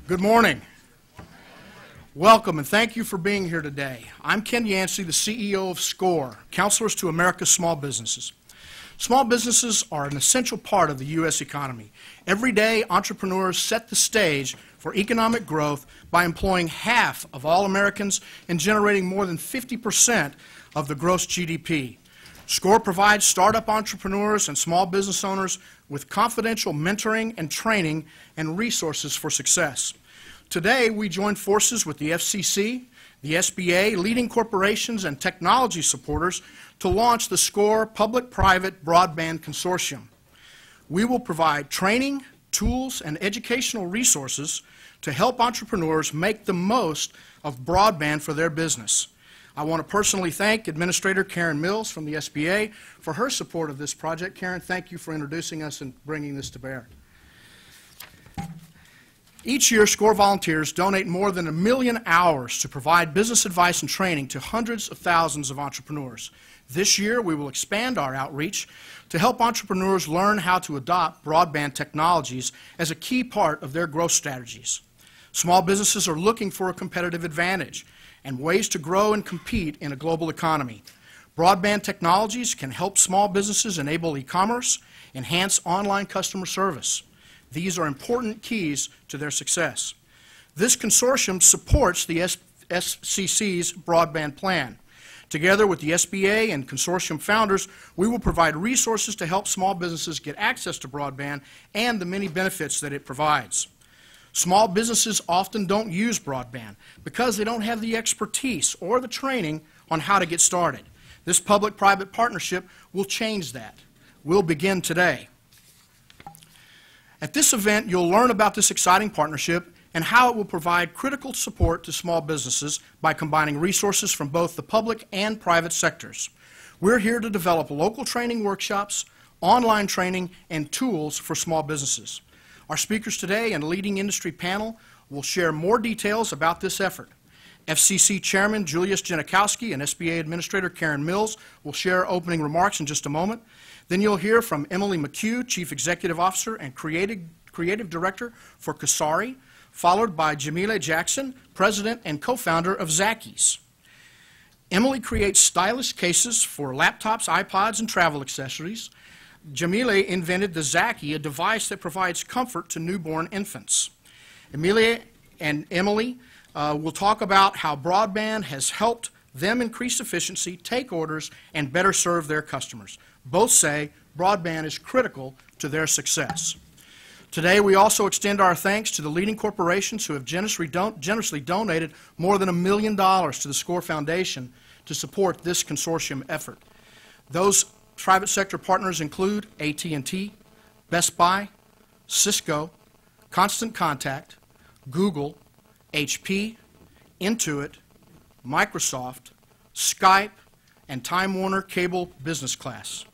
Good morning. Welcome and thank you for being here today. I'm Ken Yancey, the CEO of SCORE, Counselors to America's Small Businesses. Small businesses are an essential part of the U.S. economy. Every day, entrepreneurs set the stage for economic growth by employing half of all Americans and generating more than 50% of the gross GDP. SCORE provides startup entrepreneurs and small business owners with confidential mentoring and training and resources for success. Today, we join forces with the FCC, the SBA, leading corporations, and technology supporters to launch the SCORE Public-Private Broadband Consortium. We will provide training, tools, and educational resources to help entrepreneurs make the most of broadband for their business. I want to personally thank Administrator Karen Mills from the SBA for her support of this project. Karen, thank you for introducing us and bringing this to bear. Each year, SCORE volunteers donate more than 1 million hours to provide business advice and training to hundreds of thousands of entrepreneurs. This year, we will expand our outreach to help entrepreneurs learn how to adopt broadband technologies as a key part of their growth strategies. Small businesses are looking for a competitive advantage and ways to grow and compete in a global economy. Broadband technologies can help small businesses enable e-commerce, enhance online customer service. These are important keys to their success. This consortium supports the FCC's broadband plan. Together with the SBA and consortium founders, we will provide resources to help small businesses get access to broadband and the many benefits that it provides. Small businesses often don't use broadband because they don't have the expertise or the training on how to get started. This public-private partnership will change that. We'll begin today. At this event, you'll learn about this exciting partnership and how it will provide critical support to small businesses by combining resources from both the public and private sectors. We're here to develop local training workshops, online training, and tools for small businesses. Our speakers today and leading industry panel will share more details about this effort. FCC Chairman Julius Genachowski and SBA Administrator Karen Mills will share opening remarks in just a moment. Then you'll hear from Emily McHugh, Chief Executive Officer and Creative Director for Kasari, followed by Jamila Jackson, President and co-founder of Zackies. Emily creates stylish cases for laptops, iPods, and travel accessories. Jamila invented the Zackie, a device that provides comfort to newborn infants. Emilia and Emily will talk about how broadband has helped them increase efficiency, take orders, and better serve their customers. Both say broadband is critical to their success. Today, we also extend our thanks to the leading corporations who have generously donated more than $1 million to the SCORE Foundation to support this consortium effort. Those private sector partners include AT&T, Best Buy, Cisco, Constant Contact, Google, HP, Intuit, Microsoft, Skype, and Time Warner Cable Business Class.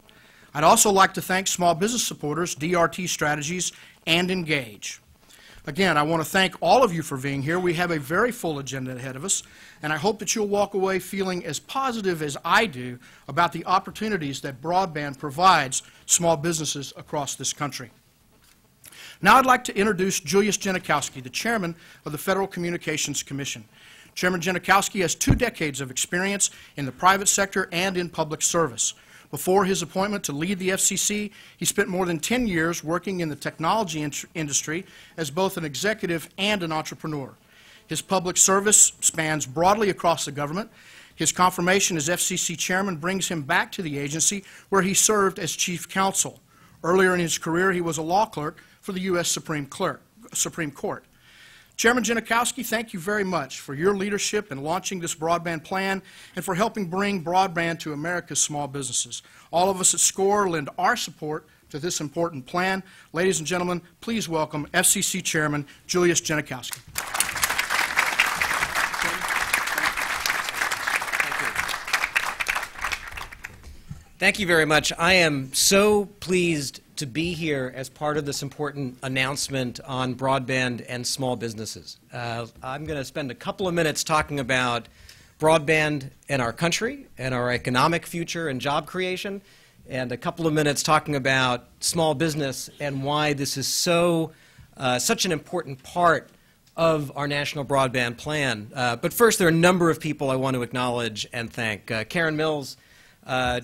I'd also like to thank small business supporters, DRT Strategies, and Engage. Again, I want to thank all of you for being here. We have a very full agenda ahead of us, and I hope that you'll walk away feeling as positive as I do about the opportunities that broadband provides small businesses across this country. Now I'd like to introduce Julius Genachowski, the Chairman of the Federal Communications Commission. Chairman Genachowski has 2 decades of experience in the private sector and in public service. Before his appointment to lead the FCC, he spent more than 10 years working in the technology industry as both an executive and an entrepreneur. His public service spans broadly across the government. His confirmation as FCC Chairman brings him back to the agency where he served as Chief Counsel. Earlier in his career, he was a law clerk for the U.S. Supreme Court. Chairman Genachowski, thank you very much for your leadership in launching this broadband plan and for helping bring broadband to America's small businesses. All of us at SCORE lend our support to this important plan. Ladies and gentlemen, please welcome FCC Chairman Julius Genachowski. Thank you very much. I am so pleased to be here as part of this important announcement on broadband and small businesses. I'm going to spend a couple of minutes talking about broadband in our country and our economic future and job creation, and a couple of minutes talking about small business and why this is such an important part of our national broadband plan. But first, there are a number of people I want to acknowledge and thank. Karen Mills,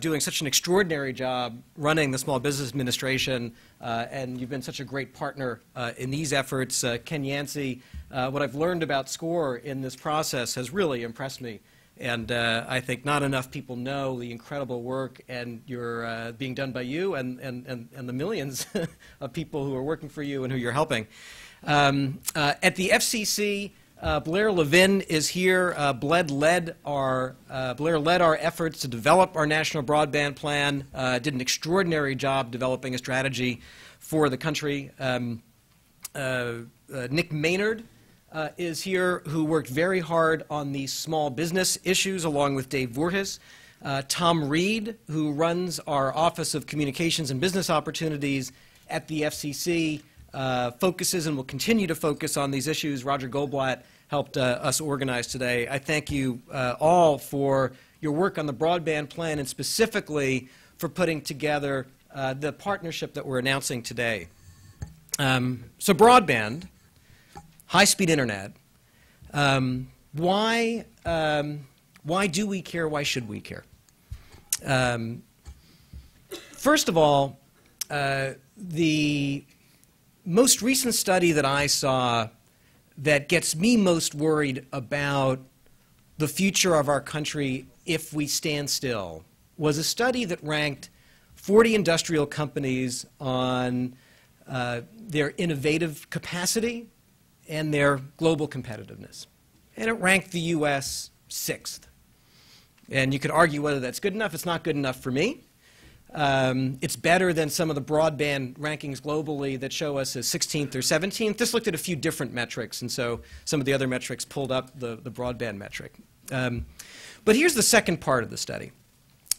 doing such an extraordinary job running the Small Business Administration, and you've been such a great partner in these efforts. Ken Yancey, what I've learned about SCORE in this process has really impressed me. And I think not enough people know the incredible work and being done by you and the millions of people who are working for you and who you're helping. At the FCC, Blair Levin is here. Blair led our efforts to develop our national broadband plan, did an extraordinary job developing a strategy for the country. Nick Maynard is here, who worked very hard on these small business issues along with Dave Voorhis. Tom Reed, who runs our Office of Communications and Business Opportunities at the FCC, focuses and will continue to focus on these issues. Roger Goldblatt helped us organize today. I thank you all for your work on the broadband plan and specifically for putting together the partnership that we're announcing today. So broadband, high-speed internet, why do we care? Why should we care? First of all, the most recent study that I saw that gets me most worried about the future of our country if we stand still was a study that ranked 40 industrial companies on their innovative capacity and their global competitiveness. And it ranked the U.S. 6th. And you could argue whether that's good enough. It's not good enough for me. It's better than some of the broadband rankings globally that show us as 16th or 17th. This looked at a few different metrics, and so some of the other metrics pulled up the broadband metric. But here's the second part of the study.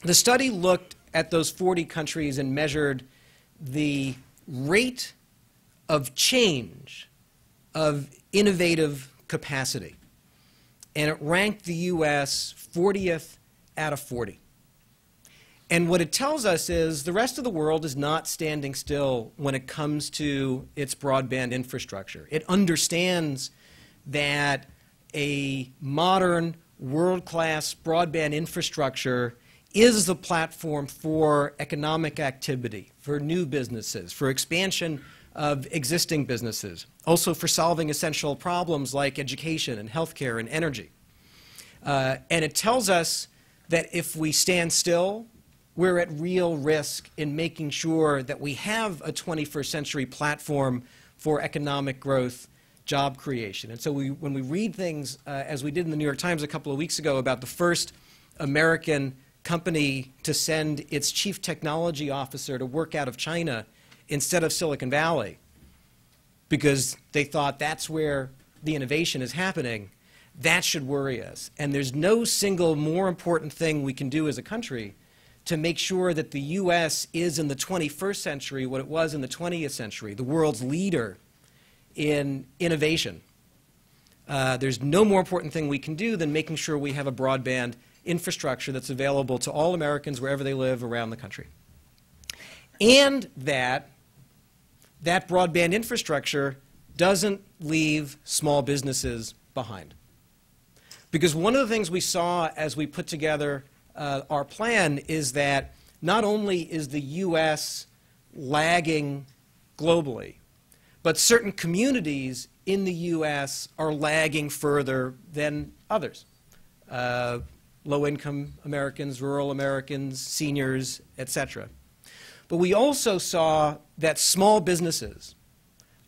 The study looked at those 40 countries and measured the rate of change of innovative capacity. And it ranked the U.S. 40th out of 40. And what it tells us is the rest of the world is not standing still when it comes to its broadband infrastructure. It understands that a modern, world-class broadband infrastructure is the platform for economic activity, for new businesses, for expansion of existing businesses, also for solving essential problems like education and healthcare and energy. And it tells us that if we stand still, we're at real risk in making sure that we have a 21st century platform for economic growth, job creation. And so when we read things, as we did in the New York Times a couple of weeks ago about the first American company to send its chief technology officer to work out of China instead of Silicon Valley because they thought that's where the innovation is happening, that should worry us. And there's no single more important thing we can do as a country to make sure that the U.S. is in the 21st century what it was in the 20th century, the world's leader in innovation. There's no more important thing we can do than making sure we have a broadband infrastructure that's available to all Americans wherever they live around the country. And that broadband infrastructure doesn't leave small businesses behind. Because one of the things we saw as we put together our plan is that not only is the U.S. lagging globally, but certain communities in the U.S. are lagging further than others. Low-income Americans, rural Americans, seniors, etc. But we also saw that small businesses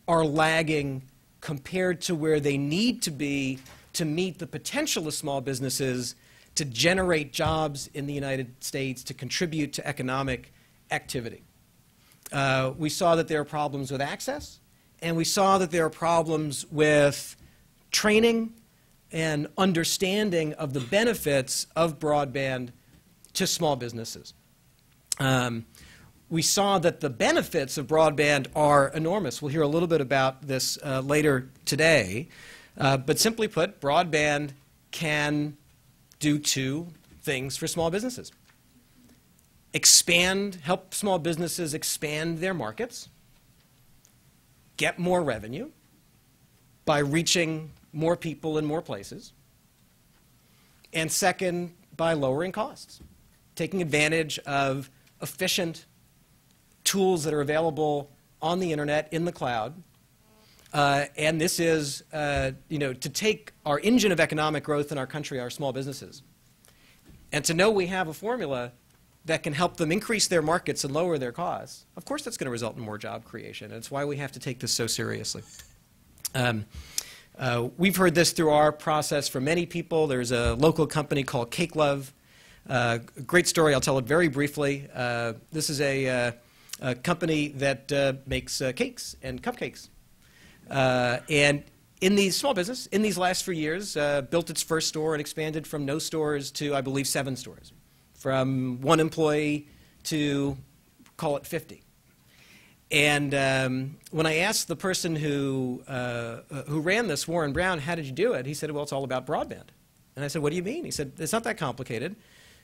are lagging compared to where they need to be to meet the potential of small businesses to generate jobs in the United States, to contribute to economic activity. We saw that there are problems with access, and we saw that there are problems with training and understanding of the benefits of broadband to small businesses. We saw that the benefits of broadband are enormous. We'll hear a little bit about this later today. But simply put, broadband can do two things for small businesses. Help small businesses expand their markets, get more revenue, by reaching more people in more places. And second, by lowering costs, taking advantage of efficient tools that are available on the internet, in the cloud. And this is, to take our engine of economic growth in our country, our small businesses, and to know we have a formula that can help them increase their markets and lower their costs. Of course, that's going to result in more job creation. And it's why we have to take this so seriously. We've heard this through our process from many people. There's a local company called Cake Love. Great story. I'll tell it very briefly. This is a company that makes cakes and cupcakes. And in the small business, in these last few years, built its first store and expanded from no stores to, I believe, 7 stores. From 1 employee to, call it 50. And when I asked the person who ran this, Warren Brown, how did you do it? He said, well, it's all about broadband. And I said, what do you mean? He said, it's not that complicated.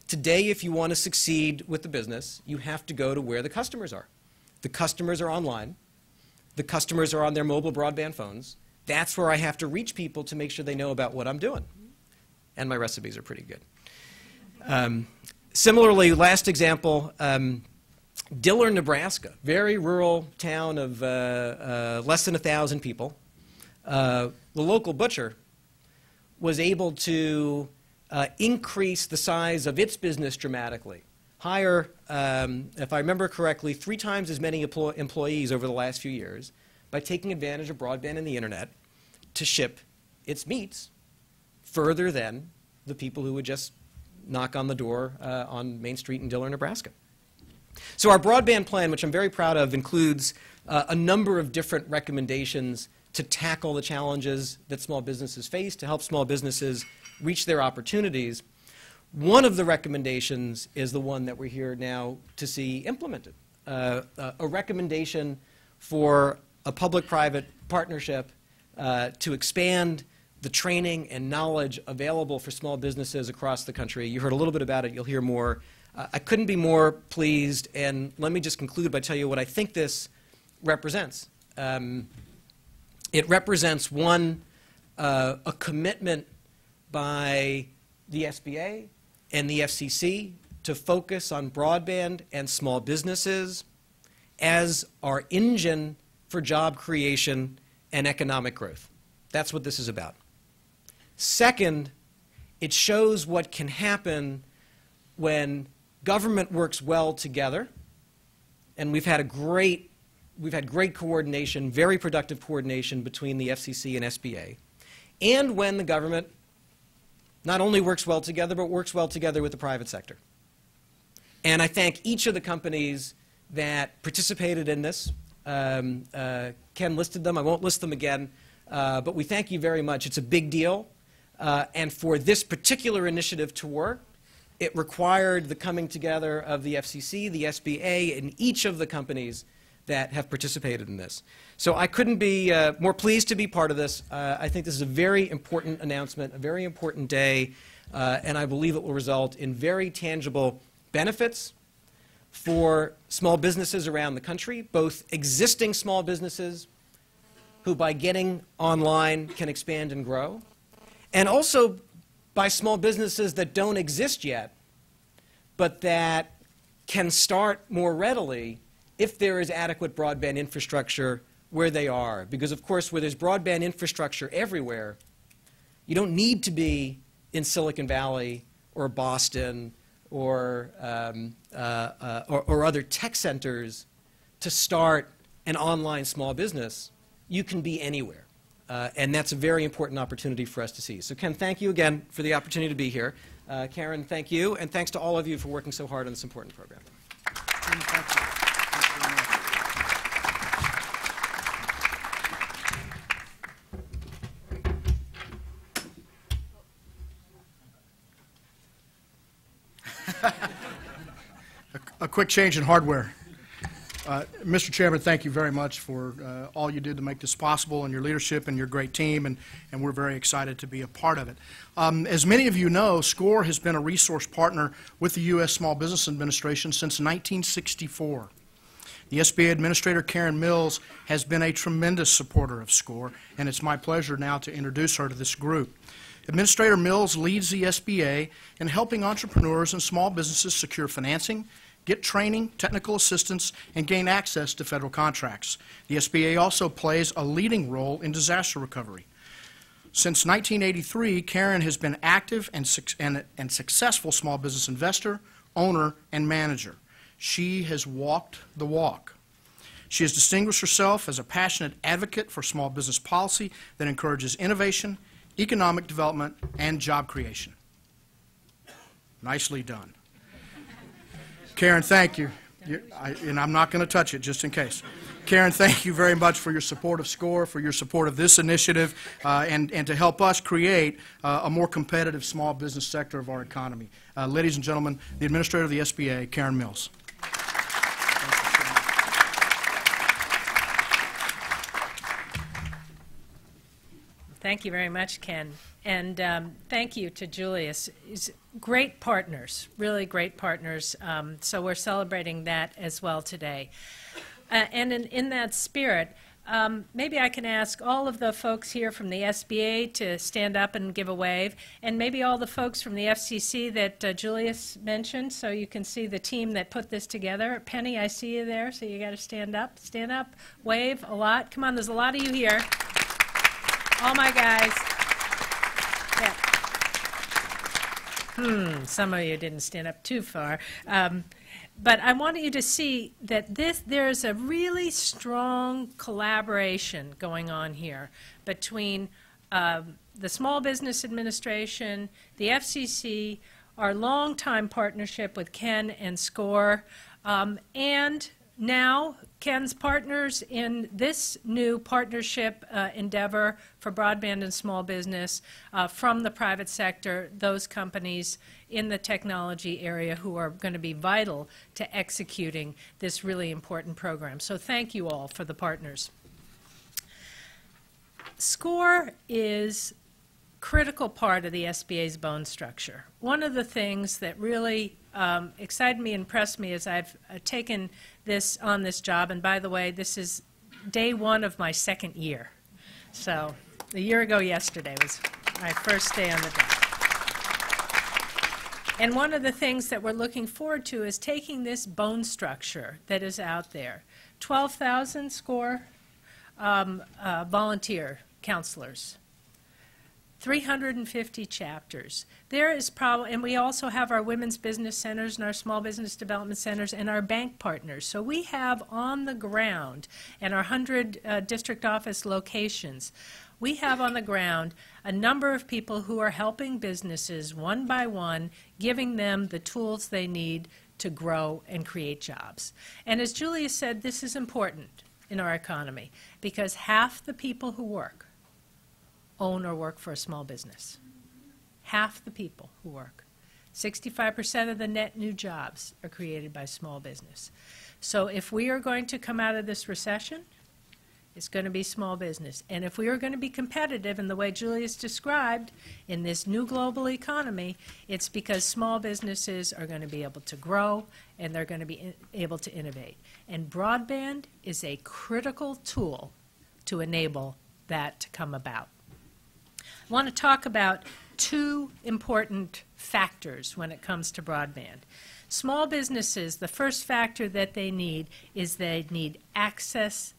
Today, if you want to succeed with the business, you have to go to where the customers are. The customers are online. The customers are on their mobile broadband phones. That's where I have to reach people to make sure they know about what I'm doing. And my recipes are pretty good. Similarly, last example, Diller, Nebraska, very rural town of less than 1,000 people. The local butcher was able to increase the size of its business dramatically. Hire, if I remember correctly, 3 times as many employees over the last few years by taking advantage of broadband and the internet to ship its meats further than the people who would just knock on the door on Main Street in Diller, Nebraska. So our broadband plan, which I'm very proud of, includes a number of different recommendations to tackle the challenges that small businesses face, to help small businesses reach their opportunities. One of the recommendations is the one that we're here now to see implemented, a recommendation for a public-private partnership to expand the training and knowledge available for small businesses across the country. You heard a little bit about it. You'll hear more. I couldn't be more pleased, and let me just conclude by telling you what I think this represents. It represents, one, a commitment by the SBA and the FCC to focus on broadband and small businesses as our engine for job creation and economic growth. That's what this is about. Second, it shows what can happen when government works well together, and we've had great coordination, very productive coordination between the FCC and SBA, and when the government not only works well together, but works well together with the private sector. And I thank each of the companies that participated in this. Ken listed them. I won't list them again. But we thank you very much. It's a big deal. And for this particular initiative to work, it required the coming together of the FCC, the SBA, and each of the companies that have participated in this. So I couldn't be more pleased to be part of this. I think this is a very important announcement, a very important day, and I believe it will result in very tangible benefits for small businesses around the country, both existing small businesses who by getting online can expand and grow, and also by small businesses that don't exist yet, but that can start more readily if there is adequate broadband infrastructure where they are. Because, of course, where there's broadband infrastructure everywhere, you don't need to be in Silicon Valley or Boston or other tech centers to start an online small business. You can be anywhere. And that's a very important opportunity for us to see. So, Ken, thank you again for the opportunity to be here. Karen, thank you. And thanks to all of you for working so hard on this important program. Thank you. A quick change in hardware. Mr. Chairman, thank you very much for all you did to make this possible, and your leadership and your great team, and we're very excited to be a part of it. As many of you know, SCORE has been a resource partner with the U.S. Small Business Administration since 1964. The SBA Administrator, Karen Mills, has been a tremendous supporter of SCORE, and it's my pleasure now to introduce her to this group. Administrator Mills leads the SBA in helping entrepreneurs and small businesses secure financing, get training, technical assistance, and gain access to federal contracts. The SBA also plays a leading role in disaster recovery. Since 1983, Karen has been active and successful small business investor, owner, and manager. She has walked the walk. She has distinguished herself as a passionate advocate for small business policy that encourages innovation, economic development, and job creation. Nicely done. Karen, thank you. And I'm not going to touch it, just in case. Karen, thank you very much for your support of SCORE, for your support of this initiative, and to help us create a more competitive small business sector of our economy. Ladies and gentlemen, the Administrator of the SBA, Karen Mills. Thank you very much, Ken. And thank you to Julius. He's great partners, really great partners. So we're celebrating that as well today. And in that spirit, maybe I can ask all of the folks here from the SBA to stand up and give a wave, and maybe all the folks from the FCC that Julius mentioned, so you can see the team that put this together. Penny, I see you there, so you got to stand up, wave a lot. Come on, there's a lot of you here. All my guys. Yeah. Some of you didn't stand up too far. But I want you to see that there's a really strong collaboration going on here between the Small Business Administration, the FCC, our longtime partnership with Ken and SCORE, and now Ken's partners in this new partnership endeavor for broadband and small business from the private sector, those companies in the technology area who are going to be vital to executing this really important program. So thank you all for the partners. SCORE is a critical part of the SBA's bone structure. One of the things that really excited me, impressed me as I've taken this job, and by the way, this is day one of my second year. So a year ago yesterday was my first day on the job. And one of the things that we're looking forward to is taking this bone structure that is out there. 12,000 SCORE volunteer counselors. 350 chapters. There is probably, and we also have our women's business centers and our small business development centers and our bank partners. So we have on the ground, and our 100 district office locations, we have on the ground a number of people who are helping businesses one by one, giving them the tools they need to grow and create jobs. And as Julia said, this is important in our economy because half the people who work own or work for a small business. Half the people who work. 65% of the net new jobs are created by small business. So if we are going to come out of this recession, it's going to be small business. And if we are going to be competitive in the way Julius described in this new global economy, it's because small businesses are going to be able to grow and they're going to be able to innovate. And broadband is a critical tool to enable that to come about. I want to talk about two important factors when it comes to broadband. Small businesses, the first factor that they need is they need access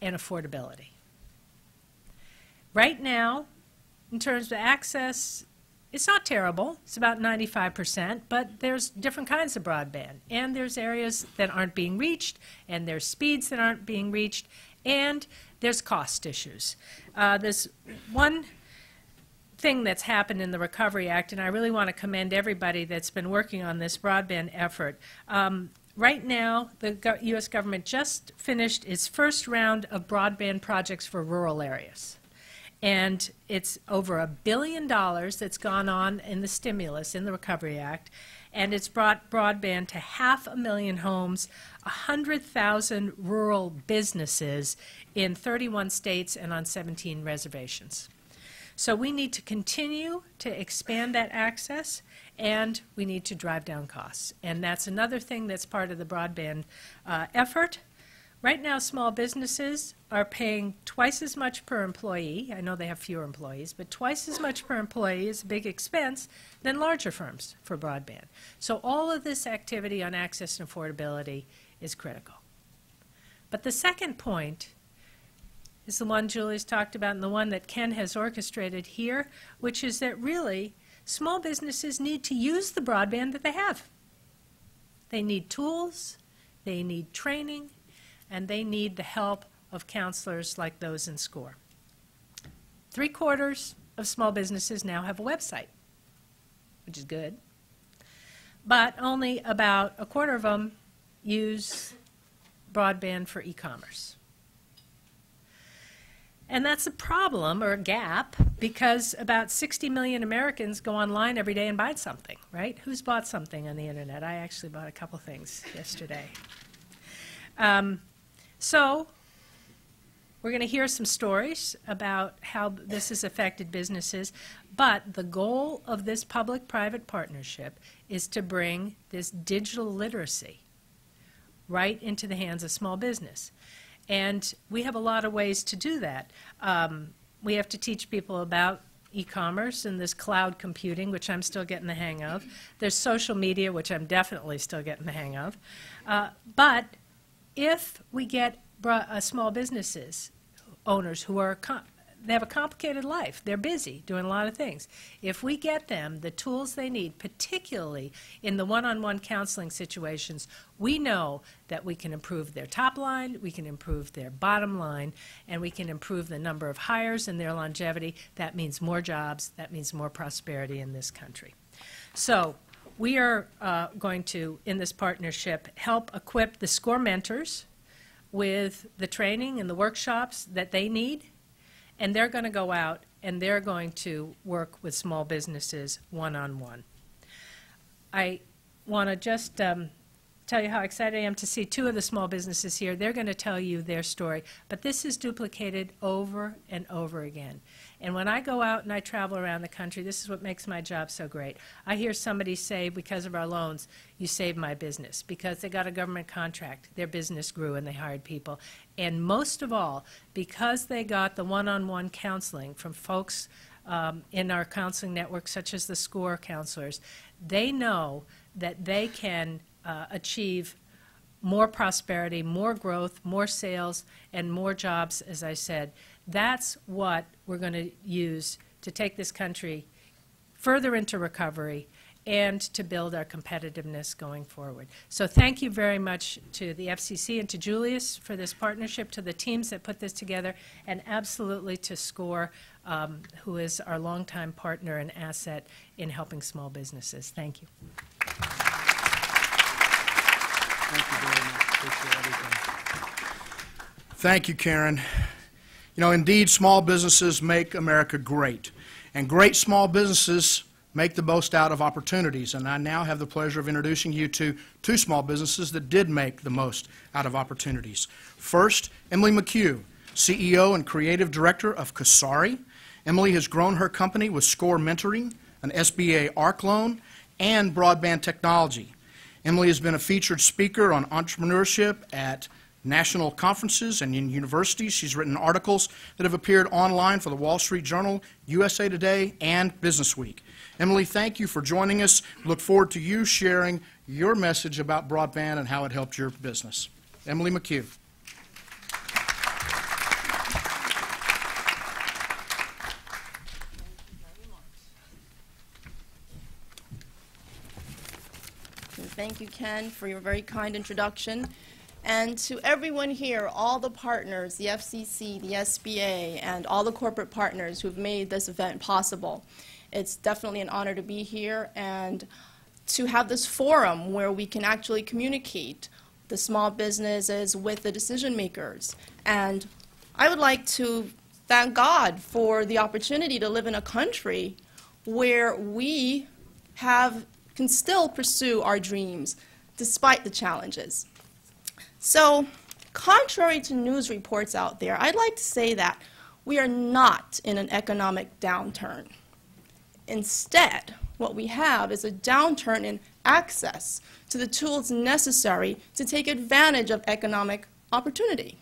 and affordability. Right now, in terms of access, it's not terrible. It's about 95%, but there's different kinds of broadband. And there's areas that aren't being reached, and there's speeds that aren't being reached, and there's cost issues. There's one thing that's happened in the Recovery Act, and I really want to commend everybody that's been working on this broadband effort. Right now, the U.S. government just finished its first round of broadband projects for rural areas. And it's over $1 billion that's gone on in the stimulus in the Recovery Act, and it's brought broadband to 500,000 homes, 100,000 rural businesses in 31 states and on 17 reservations. So we need to continue to expand that access, and we need to drive down costs. And that's another thing that's part of the broadband effort. Right now, small businesses are paying twice as much per employee. I know they have fewer employees, but twice as much per employee is a big expense than larger firms for broadband. So all of this activity on access and affordability is critical. But the second point is the one Julius talked about and the one that Ken has orchestrated here, which is that really small businesses need to use the broadband that they have. They need tools, they need training, and they need the help of counselors like those in SCORE. 3/4 of small businesses now have a website, which is good, but only about 1/4 of them use broadband for e-commerce. And that's a problem or a gap because about 60 million Americans go online every day and buy something, right? Who's bought something on the internet? I actually bought a couple things yesterday. So we're going to hear some stories about how this has affected businesses, but the goal of this public-private partnership is to bring this digital literacy right into the hands of small business. And we have a lot of ways to do that. We have to teach people about e-commerce and this cloud computing, which I'm still getting the hang of. There's social media, which I'm definitely still getting the hang of. But if we get small businesses owners who are they have a complicated life, they're busy doing a lot of things. If we get them the tools they need, particularly in the one-on-one counseling situations, we know that we can improve their top line, we can improve their bottom line, and we can improve the number of hires and their longevity. That means more jobs, that means more prosperity in this country. So we are going to, in this partnership, help equip the SCORE mentors with the training and the workshops that they need, and they're going to go out and they're going to work with small businesses one-on-one. I want to just tell you how excited I am to see 2 of the small businesses here. They're going to tell you their story, but this is duplicated over and over again. And when I go out and I travel around the country, this is what makes my job so great. I hear somebody say, because of our loans, you saved my business. Because they got a government contract, their business grew and they hired people. And most of all, because they got the one-on-one counseling from folks in our counseling network, such as the SCORE counselors, they know that they can achieve more prosperity, more growth, more sales, and more jobs, as I said. That's what we're going to use to take this country further into recovery and to build our competitiveness going forward. So thank you very much to the FCC and to Julius for this partnership, to the teams that put this together, and absolutely to SCORE, who is our longtime partner and asset in helping small businesses. Thank you. Thank you very much. Appreciate everything. Thank you, Karen. You know, indeed, small businesses make America great, and great small businesses make the most out of opportunities. And I now have the pleasure of introducing you to 2 small businesses that did make the most out of opportunities. First, Emily McHugh, CEO and Creative Director of Kasari. Emily has grown her company with SCORE Mentoring, an SBA ARC loan, and broadband technology. Emily has been a featured speaker on entrepreneurship at national conferences and in universities. She's written articles that have appeared online for the Wall Street Journal, USA Today, and Business Week. Emily, thank you for joining us. Look forward to you sharing your message about broadband and how it helped your business. Emily McHugh. Thank you, Ken, for your very kind introduction. And to everyone here, all the partners, the FCC, the SBA, and all the corporate partners who've made this event possible. It's definitely an honor to be here and to have this forum where we can actually communicate the small businesses with the decision makers. And I would like to thank God for the opportunity to live in a country where we can still pursue our dreams despite the challenges. So, contrary to news reports out there, I'd like to say that we are not in an economic downturn. Instead, what we have is a downturn in access to the tools necessary to take advantage of economic opportunity.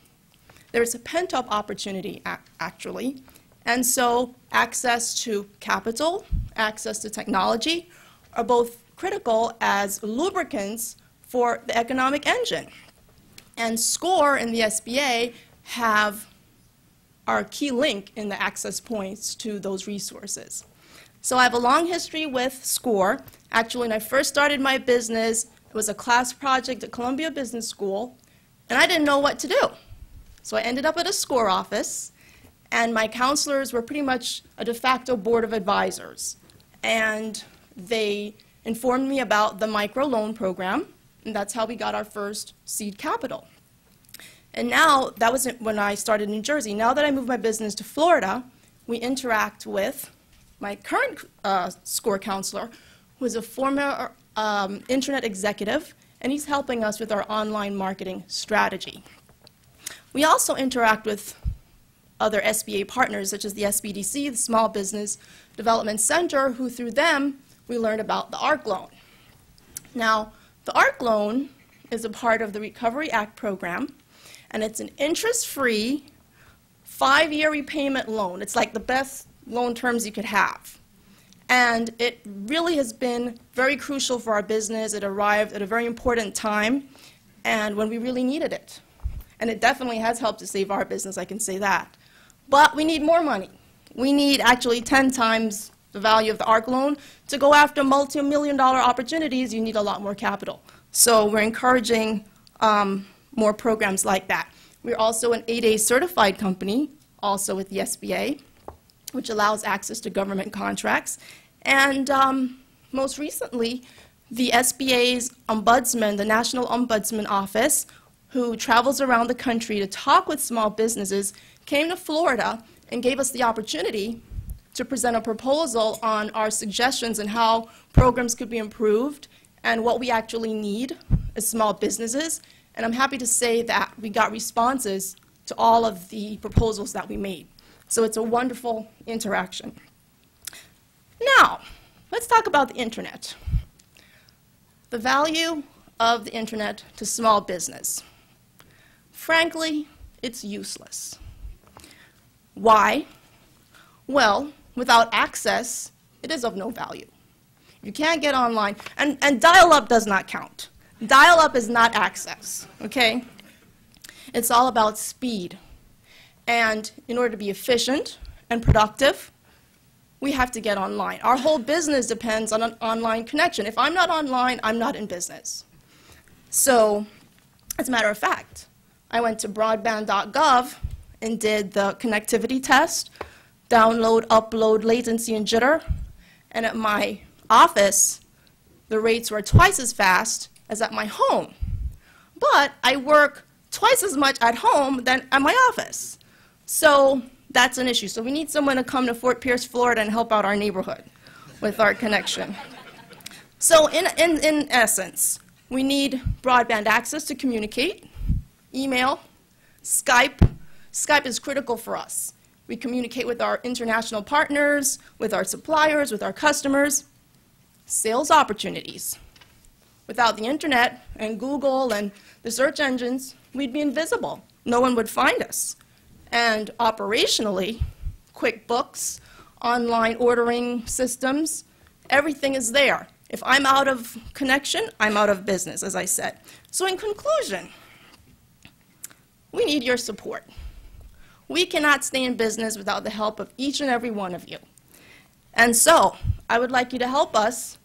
There's a pent-up opportunity, actually. And so access to capital, access to technology are both critical as lubricants for the economic engine. And SCORE and the SBA are a key link in the access points to those resources. So I have a long history with SCORE. Actually, when I first started my business, it was a class project at Columbia Business School, and I didn't know what to do. So I ended up at a SCORE office, and my counselors were pretty much a de facto board of advisors. And they informed me about the microloan program, and that's how we got our first seed capital. And now, that was when I started in New Jersey. Now that I moved my business to Florida, we interact with my current SCORE counselor, who is a former internet executive, and he's helping us with our online marketing strategy. We also interact with other SBA partners, such as the SBDC, the Small Business Development Center, who through them, we learned about the ARC loan. Now, the ARC loan is a part of the Recovery Act program, and it's an interest-free, 5-year repayment loan. It's like the best loan terms you could have. And it really has been very crucial for our business. It arrived at a very important time, and when we really needed it. And it definitely has helped to save our business, I can say that. But we need more money. We need actually 10 times the value of the ARC loan. To go after multi-million-dollar opportunities, you need a lot more capital. So we're encouraging more programs like that. We're also an 8A certified company, also with the SBA, which allows access to government contracts. And most recently, the SBA's ombudsman, the National Ombudsman Office, who travels around the country to talk with small businesses, came to Florida and gave us the opportunity to present a proposal on our suggestions and how programs could be improved and what we actually need as small businesses. And I'm happy to say that we got responses to all of the proposals that we made. So it's a wonderful interaction. Now, let's talk about the internet. The value of the internet to small business. Frankly, it's useless. Why? Well, without access, it is of no value. You can't get online, and dial-up does not count. Dial-up is not access, okay? It's all about speed. And in order to be efficient and productive, we have to get online. Our whole business depends on an online connection. If I'm not online, I'm not in business. So, as a matter of fact, I went to broadband.gov and did the connectivity test, download, upload, latency, and jitter. And at my office, the rates were twice as fast as at my home. But I work twice as much at home than at my office. So that's an issue. So we need someone to come to Fort Pierce, Florida, and help out our neighborhood with our connection. So in essence, we need broadband access to communicate, email, Skype. Skype is critical for us. We communicate with our international partners, with our suppliers, with our customers. Sales opportunities. Without the internet and Google and the search engines, we'd be invisible. No one would find us. And operationally, QuickBooks, online ordering systems, everything is there. If I'm out of connection, I'm out of business, as I said. So in conclusion, we need your support. We cannot stay in business without the help of each and every one of you. And so, I would like you to help us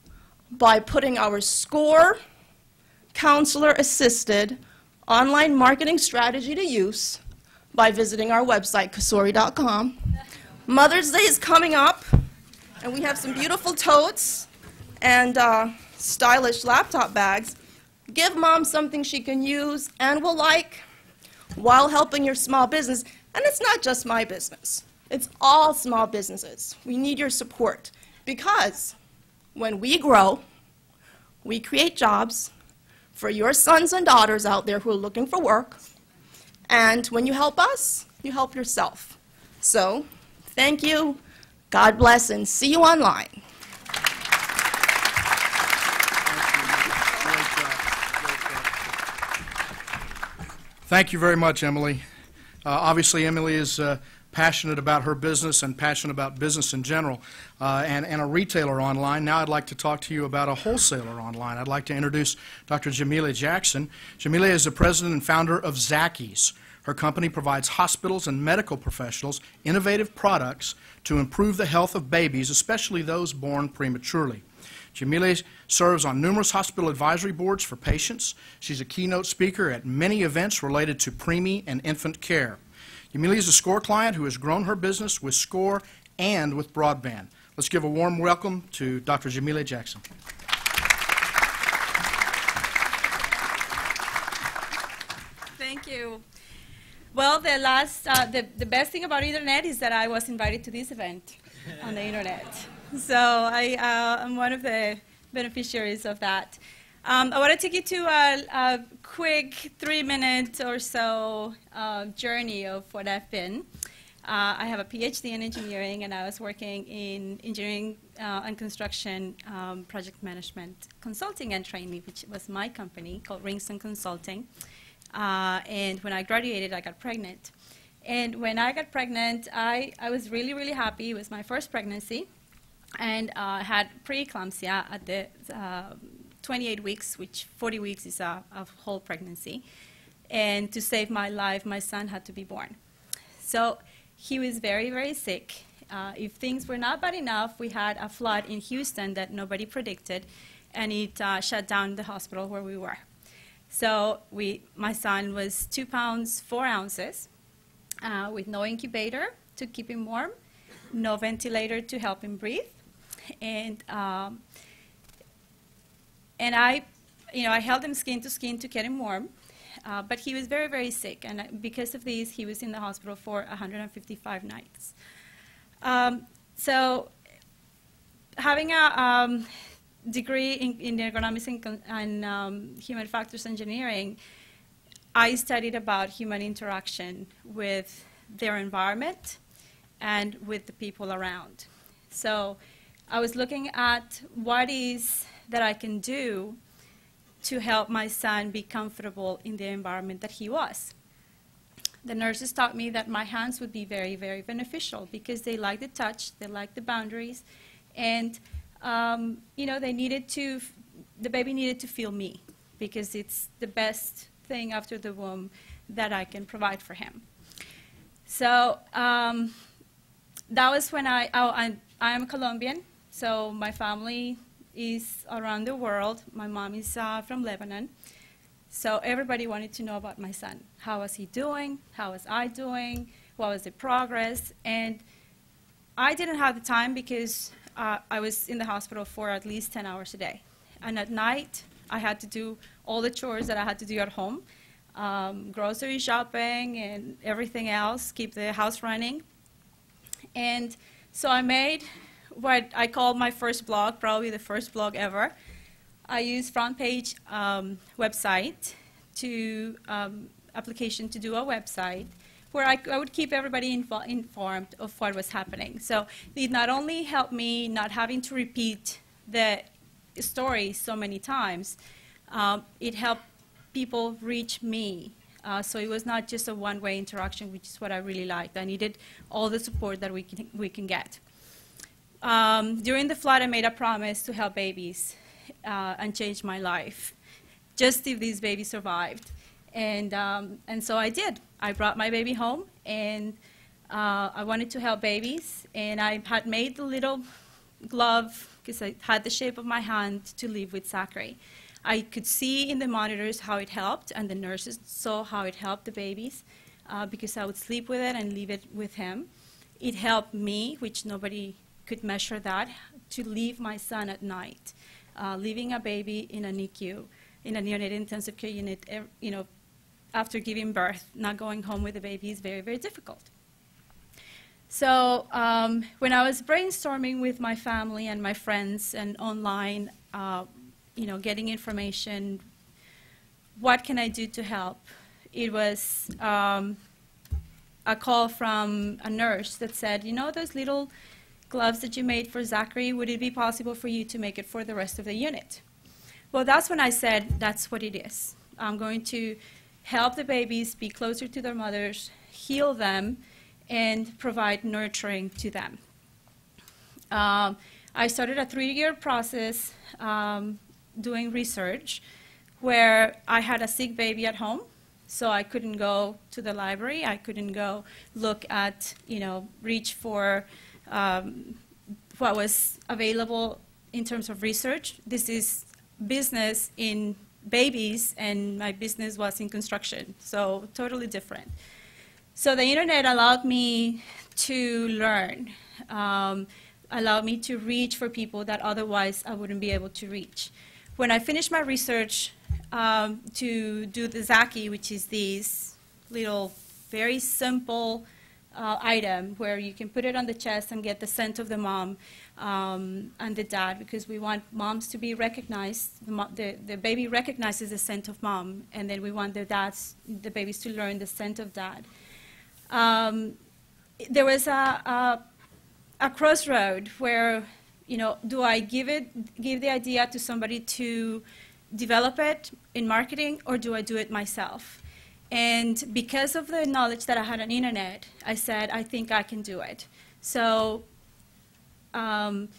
by putting our SCORE counselor-assisted online marketing strategy to use by visiting our website, kasori.com. Mother's Day is coming up, and we have some beautiful totes and stylish laptop bags. Give mom something she can use and will like while helping your small business. And it's not just my business. It's all small businesses. We need your support because when we grow, we create jobs for your sons and daughters out there who are looking for work. And when you help us, you help yourself. So, thank you, God bless, and see you online. Thank you very much, Emily. Obviously, Emily is passionate about her business and passionate about business in general, and a retailer online. Now I'd like to talk to you about a wholesaler online. I'd like to introduce Dr. Jamelia Jackson. Jamelia is the president and founder of Zacky's. Her company provides hospitals and medical professionals innovative products to improve the health of babies, especially those born prematurely. Jamelia serves on numerous hospital advisory boards for patients. She's a keynote speaker at many events related to preemie and infant care. Jamelia is a SCORE client who has grown her business with SCORE and with Broadband. Let's give a warm welcome to Dr. Jamelia Jackson. Thank you. Well, the best thing about Internet is that I was invited to this event on the Internet. So I'm one of the beneficiaries of that. I want to take you to a quick 3-minute or so journey of what I've been. I have a PhD in engineering, and I was working in engineering and construction project management consulting and training, which was my company called Ringston Consulting. And when I graduated, I got pregnant. And when I got pregnant, I was really, really happy. It was my first pregnancy. And I had preeclampsia at the 28 weeks, which 40 weeks is a whole pregnancy. And to save my life, my son had to be born. So he was very, very sick. If things were not bad enough, we had a flood in Houston that nobody predicted, and it shut down the hospital where we were. So my son was 2 pounds, 4 ounces, with no incubator to keep him warm, no ventilator to help him breathe. And I held him skin to skin to get him warm, but he was very, very sick, and because of this, he was in the hospital for 155 nights. So having a degree in ergonomics and human factors engineering, I studied about human interaction with their environment and with the people around. So I was looking at what is that I can do to help my son be comfortable in the environment that he was. The nurses taught me that my hands would be very, very beneficial because they like the touch, they like the boundaries, and the baby needed to feel me because it's the best thing after the womb that I can provide for him. So that was when I am Colombian. So my family is around the world. My mom is from Lebanon. So everybody wanted to know about my son. How was he doing? How was I doing? What was the progress? And I didn't have the time because I was in the hospital for at least 10 hours a day. And at night, I had to do all the chores that I had to do at home, grocery shopping and everything else, keep the house running. And so I made what I called my first blog, probably the first blog ever. I used front page website to application to do a website where I would keep everybody informed of what was happening. So it not only helped me not having to repeat the story so many times, it helped people reach me. So it was not just a one-way interaction, which is what I really liked. I needed all the support that we can get. During the flood, I made a promise to help babies and change my life, just if these babies survived. And so I did. I brought my baby home, and I wanted to help babies. And I had made the little glove, because I had the shape of my hand, to live with Zachary. I could see in the monitors how it helped, and the nurses saw how it helped the babies, because I would sleep with it and leave it with him. It helped me, which nobody could measure that, to leave my son at night. Leaving a baby in a NICU, in a neonatal intensive care unit, after giving birth, not going home with the baby is very, very difficult. So when I was brainstorming with my family and my friends and online, getting information, what can I do to help? It was a call from a nurse that said, those little gloves that you made for Zachary, would it be possible for you to make it for the rest of the unit? Well, that's when I said, that's what it is. I'm going to help the babies be closer to their mothers, heal them, and provide nurturing to them. I started a 3-year process doing research where I had a sick baby at home, so I couldn't go to the library. I couldn't go look at, reach for what was available in terms of research. This is business in babies, and my business was in construction, so totally different. So the internet allowed me to learn, allowed me to reach for people that otherwise I wouldn't be able to reach. When I finished my research to do the Zaki, which is this little, very simple item where you can put it on the chest and get the scent of the mom and the dad, because we want moms to be recognized. The baby recognizes the scent of mom, and then we want the babies to learn the scent of dad. There was a crossroad where, do I give the idea to somebody to develop it in marketing, or do I do it myself? And because of the knowledge that I had on the internet, I said, I think I can do it. So, having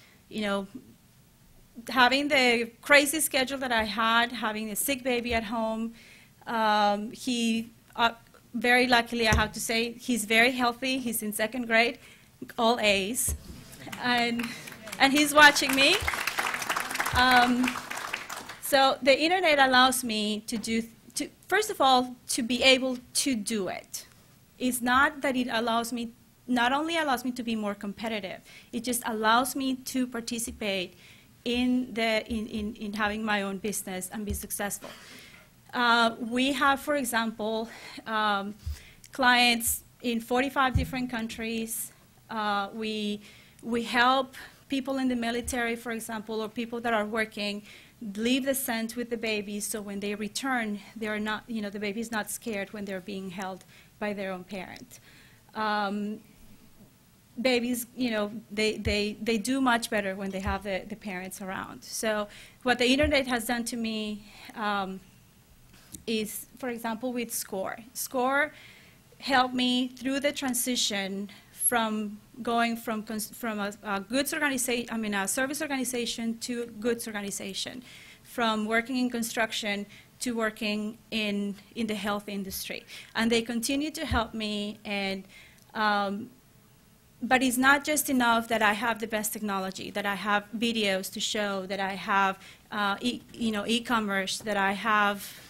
the crazy schedule that I had, having a sick baby at home, very luckily, I have to say, he's very healthy. He's in 2nd grade, all A's, and he's watching me. So the internet allows me first of all, to be able to do it. It's not that it not only allows me to be more competitive, it just allows me to participate in having my own business and be successful. We have, for example, clients in 45 different countries. We help people in the military, for example, or people that are working, leave the scent with the babies, so when they return, they are not, the baby's not scared when they're being held by their own parent. Babies, they do much better when they have the parents around. So what the internet has done to me is, for example, with SCORE. SCORE helped me through the transition from going from a goods organization, a service organization to a goods organization, from working in construction to working in the health industry. And they continue to help me, and but it's not just enough that I have the best technology, that I have videos to show, that I have e-commerce, that I have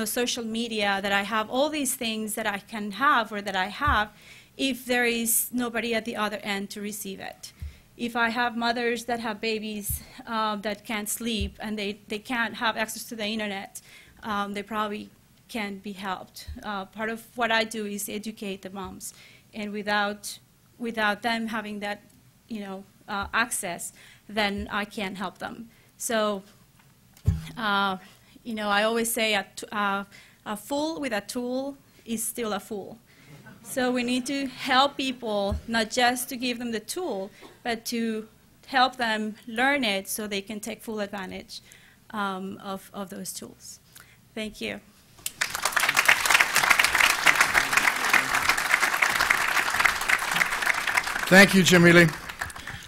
social media, that I have all these things that I can have, or that I have, if there is nobody at the other end to receive it. If I have mothers that have babies that can't sleep and they can't have access to the internet, they probably can't be helped. Part of what I do is educate the moms, and without them having that access, then I can't help them. So I always say a fool with a tool is still a fool. So we need to help people, not just to give them the tool, but to help them learn it so they can take full advantage of those tools. Thank you. Thank you, Jamili.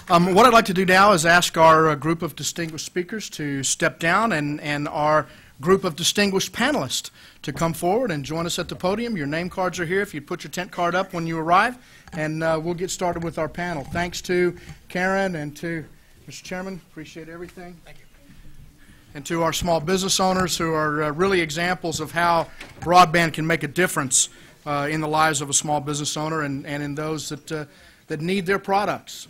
What I'd like to do now is ask our group of distinguished speakers to step down, and our group of distinguished panelists to come forward and join us at the podium. Your name cards are here if you put your tent card up when you arrive, and we'll get started with our panel. Thanks to Karen and to Mr. Chairman. Appreciate everything. Thank you. And to our small business owners, who are really examples of how broadband can make a difference in the lives of a small business owner and in those that need their products.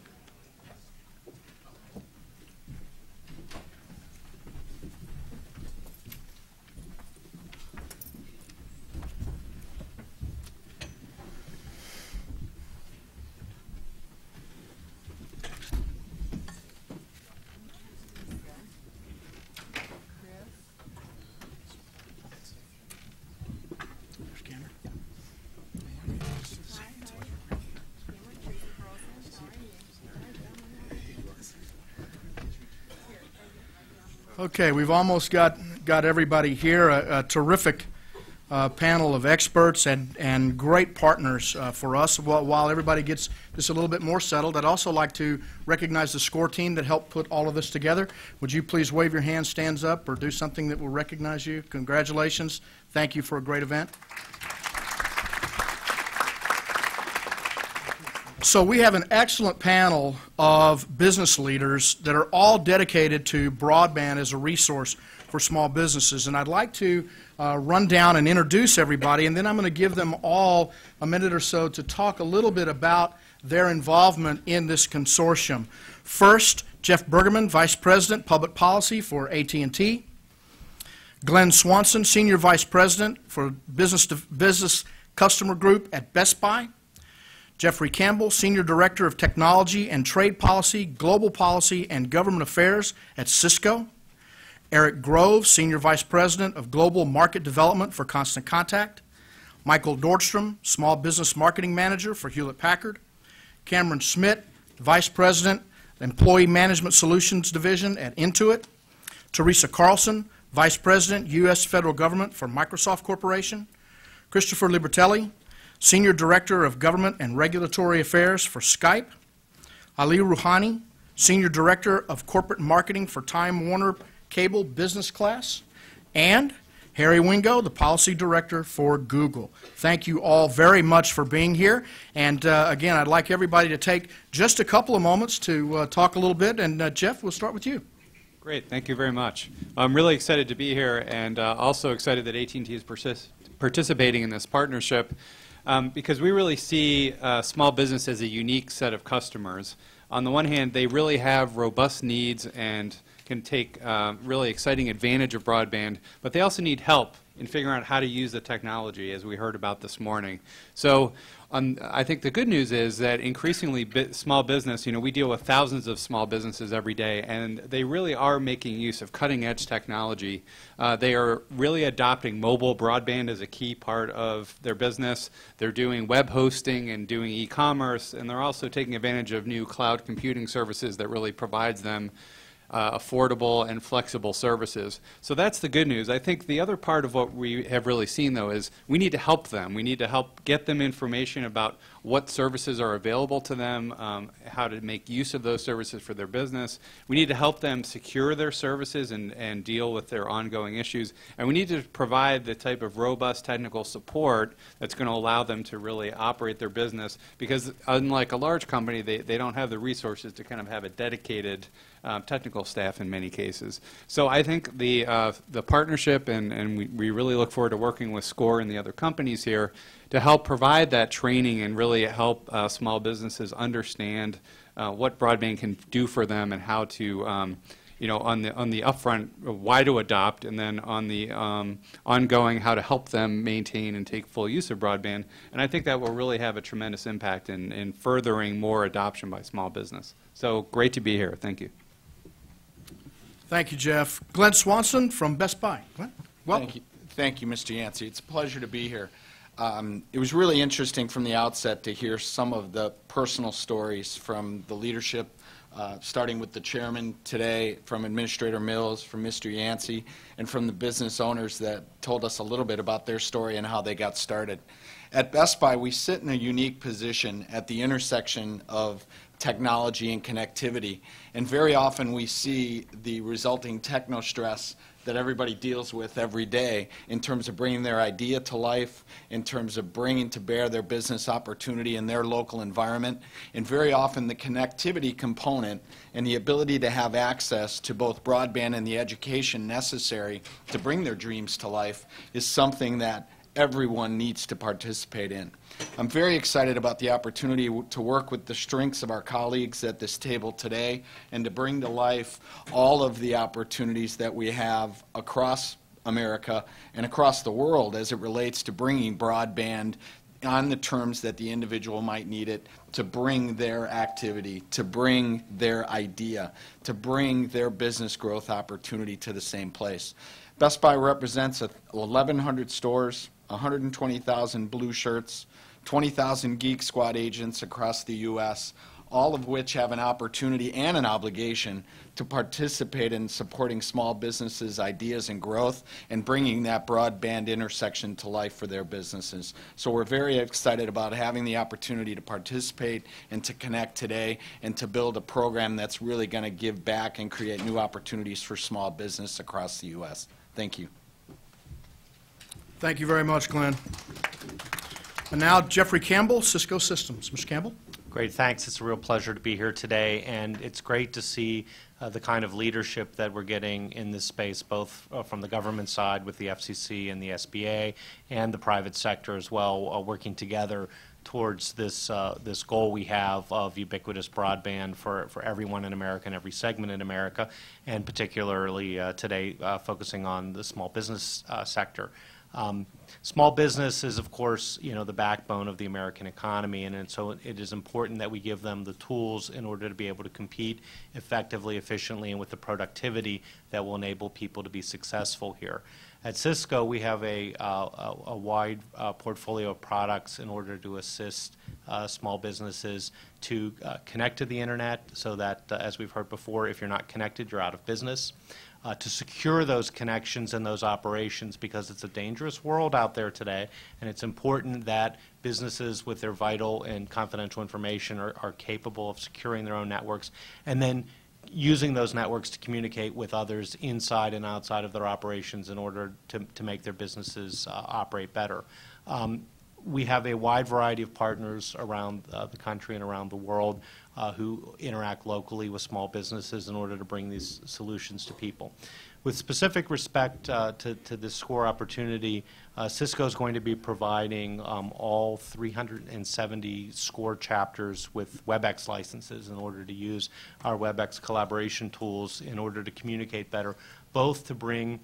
Okay, we've almost got everybody here. A terrific panel of experts and great partners for us. While everybody gets this a little bit more settled, I'd also like to recognize the SCORE team that helped put all of this together. Would you please wave your hand, stands up, or do something that will recognize you? Congratulations. Thank you for a great event. So we have an excellent panel of business leaders that are all dedicated to broadband as a resource for small businesses. And I'd like to run down and introduce everybody, and then I'm going to give them all a minute or so to talk a little bit about their involvement in this consortium. First, Jeff Bergerman, Vice President, Public Policy for AT&T. Glenn Swanson, Senior Vice President for Business Customer Group at Best Buy. Jeffrey Campbell, Senior Director of Technology and Trade Policy, Global Policy, and Government Affairs at Cisco. Eric Grove, Senior Vice President of Global Market Development for Constant Contact. Michael Nordstrom, Small Business Marketing Manager for Hewlett-Packard. Cameron Schmidt, Vice President, Employee Management Solutions Division at Intuit. Teresa Carlson, Vice President, U.S. Federal Government for Microsoft Corporation. Christopher Libertelli, Senior Director of Government and Regulatory Affairs for Skype. Ali Rouhani, Senior Director of Corporate Marketing for Time Warner Cable Business Class. And Harry Wingo, the Policy Director for Google. Thank you all very much for being here. And again, I'd like everybody to take just a couple of moments to talk a little bit. And Jeff, we'll start with you. Great. Thank you very much. I'm really excited to be here, and also excited that AT&T is participating in this partnership. Because we really see small business as a unique set of customers. On the one hand, they really have robust needs and can take really exciting advantage of broadband, but they also need help in figuring out how to use the technology, as we heard about this morning. So I think the good news is that increasingly small business, we deal with thousands of small businesses every day, and they really are making use of cutting-edge technology. They are really adopting mobile broadband as a key part of their business. They're doing web hosting and doing e-commerce, and they're also taking advantage of new cloud computing services that really provides them affordable and flexible services. So that's the good news. I think the other part of what we have really seen, though, is we need to help them. We need to help get them information about what services are available to them, how to make use of those services for their business. We need to help them secure their services and deal with their ongoing issues. And we need to provide the type of robust technical support that's going to allow them to really operate their business, because unlike a large company, they don't have the resources to kind of have a dedicated technical staff in many cases. So I think the partnership, and we really look forward to working with SCORE and the other companies here to help provide that training and really help small businesses understand what broadband can do for them and how to, on the upfront, why to adopt, and then on the ongoing, how to help them maintain and take full use of broadband. And I think that will really have a tremendous impact in furthering more adoption by small business. So great to be here. Thank you. Thank you, Jeff. Glenn Swanson from Best Buy. Glenn, welcome. Thank you, Mr. Yancey. It's a pleasure to be here. It was really interesting from the outset to hear some of the personal stories from the leadership, starting with the chairman today, from Administrator Mills, from Mr. Yancey, and from the business owners that told us a little bit about their story and how they got started. At Best Buy, we sit in a unique position at the intersection of technology and connectivity, and very often we see the resulting techno-stress that everybody deals with every day in terms of bringing their idea to life, in terms of bringing to bear their business opportunity in their local environment. And very often the connectivity component and the ability to have access to both broadband and the education necessary to bring their dreams to life is something that everyone needs to participate in. I'm very excited about the opportunity to work with the strengths of our colleagues at this table today and to bring to life all of the opportunities that we have across America and across the world as it relates to bringing broadband on the terms that the individual might need it to bring their activity, to bring their idea, to bring their business growth opportunity to the same place. Best Buy represents 1,100 stores, 120,000 blue shirts, 20,000 Geek Squad agents across the U.S., all of which have an opportunity and an obligation to participate in supporting small businesses' ideas and growth and bringing that broadband intersection to life for their businesses. So we're very excited about having the opportunity to participate and to connect today and to build a program that's really going to give back and create new opportunities for small business across the U.S. Thank you. Thank you very much, Glenn. And now Jeffrey Campbell, Cisco Systems. Mr. Campbell? Great, thanks. It's a real pleasure to be here today, and it's great to see the kind of leadership that we're getting in this space, both from the government side with the FCC and the SBA, and the private sector as well, working together towards this this goal we have of ubiquitous broadband for everyone in America and every segment in America, and particularly today focusing on the small business sector. Small business is, of course, the backbone of the American economy, and so it is important that we give them the tools in order to be able to compete effectively, efficiently, and with the productivity that will enable people to be successful here. At Cisco, we have a wide portfolio of products in order to assist small businesses to connect to the internet so that, as we've heard before, if you're not connected, you're out of business. To secure those connections and those operations, because it's a dangerous world out there today, and it's important that businesses with their vital and confidential information are capable of securing their own networks, and then using those networks to communicate with others inside and outside of their operations in order to make their businesses operate better. We have a wide variety of partners around the country and around the world who interact locally with small businesses in order to bring these solutions to people. With specific respect to this SCORE opportunity, Cisco is going to be providing all 370 SCORE chapters with WebEx licenses in order to use our WebEx collaboration tools in order to communicate better, both to bring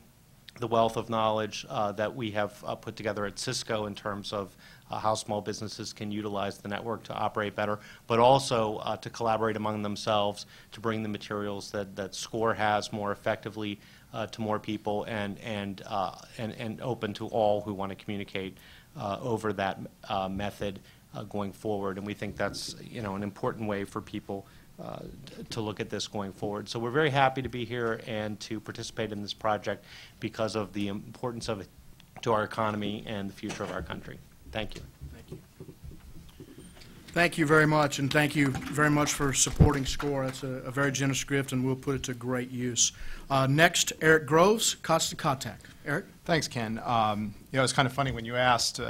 the wealth of knowledge that we have put together at Cisco in terms of how small businesses can utilize the network to operate better, but also to collaborate among themselves to bring the materials that SCORE has more effectively to more people and open to all who want to communicate over that method going forward. And we think that's an important way for people to look at this going forward. So we're very happy to be here and to participate in this project because of the importance of it to our economy and the future of our country. Thank you. Thank you. Thank you very much, and thank you very much for supporting SCORE. That's a very generous gift, and we'll put it to great use. Next, Eric Groves, Costa Contact. Eric? Thanks, Ken. It's kind of funny when you asked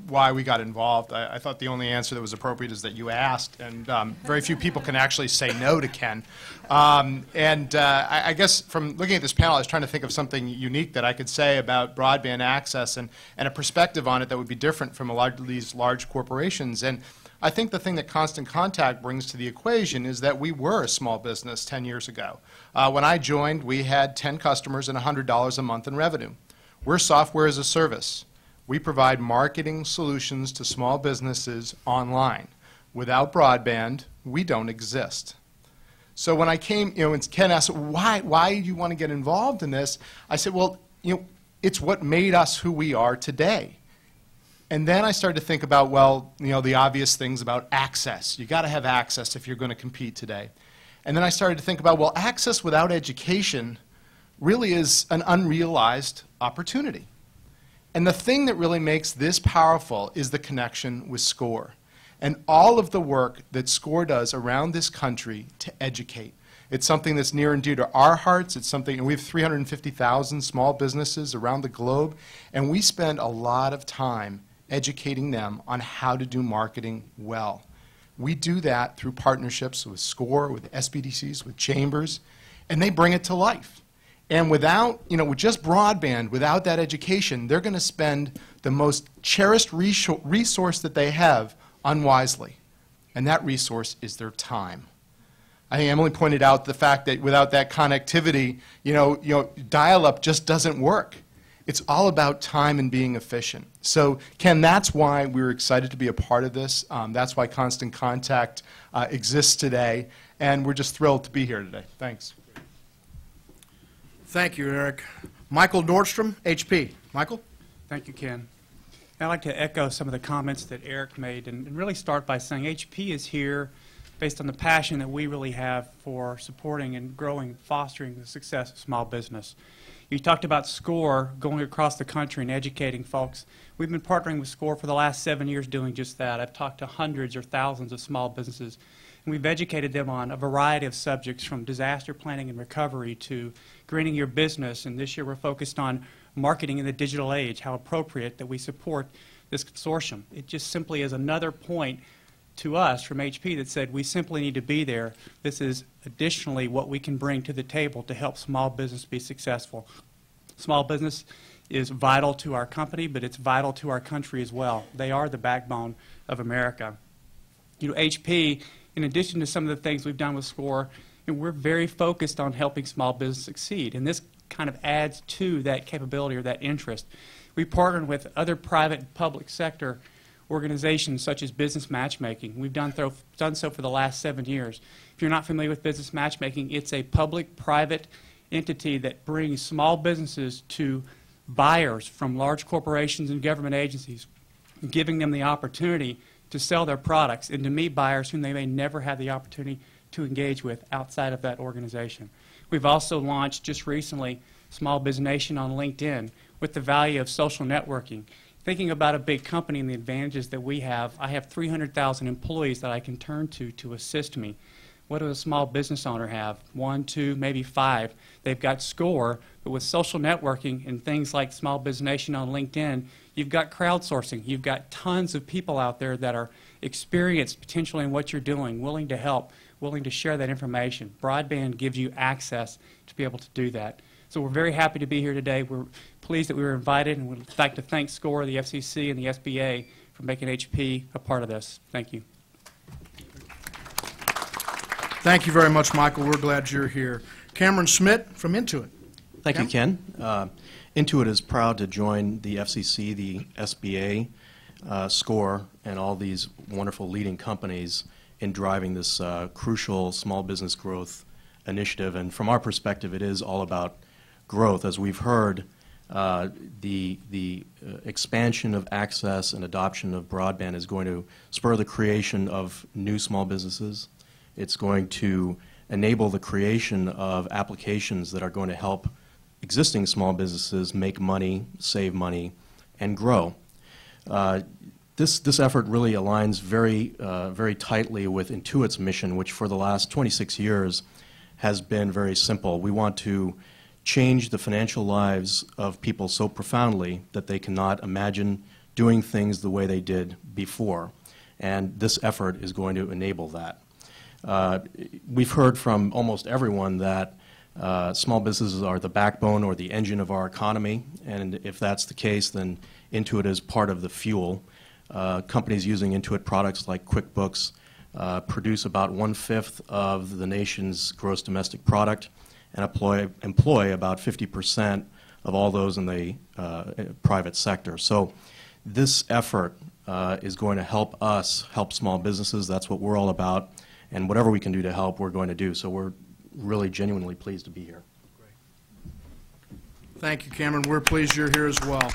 why we got involved. I thought the only answer that was appropriate is that you asked, and very few people can actually say no to Ken. I guess from looking at this panel, I was trying to think of something unique that I could say about broadband access and a perspective on it that would be different from a lot of these large corporations. And I think the thing that Constant Contact brings to the equation is that we were a small business 10 years ago. When I joined, we had 10 customers and $100 a month in revenue. We're software as a service. We provide marketing solutions to small businesses online. Without broadband, we don't exist. So when I came, and Ken asked, why do you want to get involved in this? I said, well, it's what made us who we are today. And then I started to think about, well, the obvious things about access. You got to have access if you're going to compete today. And then I started to think about, well, access without education really is an unrealized opportunity. And the thing that really makes this powerful is the connection with SCORE and all of the work that SCORE does around this country to educate. It's something that's near and dear to our hearts. It's something, and we have 350,000 small businesses around the globe, and we spend a lot of time educating them on how to do marketing well. We do that through partnerships with SCORE, with SBDCs, with chambers, and they bring it to life. And without, with just broadband, without that education, they're going to spend the most cherished resource that they have unwisely. And that resource is their time. I think Emily pointed out the fact that without that connectivity, dial-up just doesn't work. It's all about time and being efficient. So, Ken, that's why we're excited to be a part of this. That's why Constant Contact exists today. And we're just thrilled to be here today. Thanks. Thank you, Eric. Michael Nordstrom, HP. Michael? Thank you, Ken. I'd like to echo some of the comments that Eric made and really start by saying HP is here based on the passion that we really have for supporting and growing, fostering the success of small business. You talked about SCORE going across the country and educating folks. We've been partnering with SCORE for the last 7 years doing just that. I've talked to hundreds or thousands of small businesses, and we've educated them on a variety of subjects from disaster planning and recovery to greening your business. And this year we're focused on marketing in the digital age, how appropriate that we support this consortium. It just simply is another point to us from HP that said we simply need to be there. This is additionally what we can bring to the table to help small business be successful. Small business is vital to our company, but it's vital to our country as well. They are the backbone of America. You know, HP, in addition to some of the things we've done with SCORE, we're very focused on helping small business succeed, and this kind of adds to that capability or that interest. We partnered with other private and public sector organizations such as business matchmaking. We've done so for the last 7 years. If you're not familiar with business matchmaking, it's a public-private entity that brings small businesses to buyers from large corporations and government agencies, giving them the opportunity to sell their products and to meet buyers whom they may never have the opportunity to engage with outside of that organization. We've also launched just recently Small Business Nation on LinkedIn with the value of social networking. Thinking about a big company and the advantages that we have, I have 300,000 employees that I can turn to assist me. What does a small business owner have? 1, 2, maybe 5. They've got SCORE, but with social networking and things like Small Business Nation on LinkedIn, you've got crowdsourcing. You've got tons of people out there that are experienced potentially in what you're doing, willing to help, willing to share that information. Broadband gives you access to be able to do that. So we're very happy to be here today. We're pleased that we were invited, and we'd like to thank SCORE, the FCC, and the SBA for making HP a part of this. Thank you. Thank you very much, Michael. We're glad you're here. Cameron Schmidt from Intuit. Thank you, Ken. Intuit is proud to join the FCC, the SBA, SCORE, and all these wonderful leading companies in driving this crucial small business growth initiative. And from our perspective, it is all about growth. As we've heard, the expansion of access and adoption of broadband is going to spur the creation of new small businesses. It's going to enable the creation of applications that are going to help existing small businesses make money, save money, and grow. This effort really aligns very tightly with Intuit's mission, which for the last 26 years has been very simple. We want to change the financial lives of people so profoundly that they cannot imagine doing things the way they did before. And this effort is going to enable that. We've heard from almost everyone that small businesses are the backbone or the engine of our economy, and if that's the case, then Intuit is part of the fuel. Companies using Intuit products like QuickBooks produce about 1/5 of the nation's gross domestic product and employ about 50% of all those in the private sector. So this effort is going to help us help small businesses. That's what we're all about. And whatever we can do to help, we're going to do. So we're really genuinely pleased to be here. Thank you, Cameron. We're pleased you're here as well.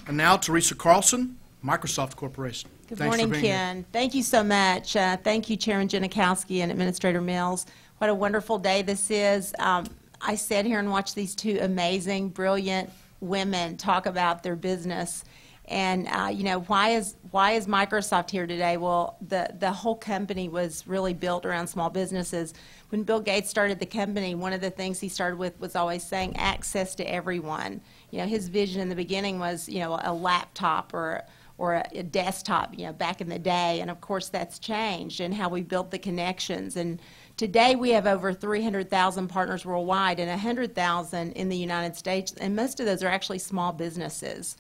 And now, Teresa Carlson, Microsoft Corporation. Good Thanks morning, for being Ken. here. Thank you so much. Thank you, Chairman Genachowski and Administrator Mills. What a wonderful day this is. I sat here and watched these two amazing, brilliant women talk about their business. And you know, why is Microsoft here today? Well, the whole company was really built around small businesses. When Bill Gates started the company, one of the things he started with was always saying access to everyone. You know, his vision in the beginning was, you know, a laptop or a desktop, you know, back in the day. And of course, that's changed and how we built the connections. And today we have over 300,000 partners worldwide and 100,000 in the United States, and most of those are actually small businesses.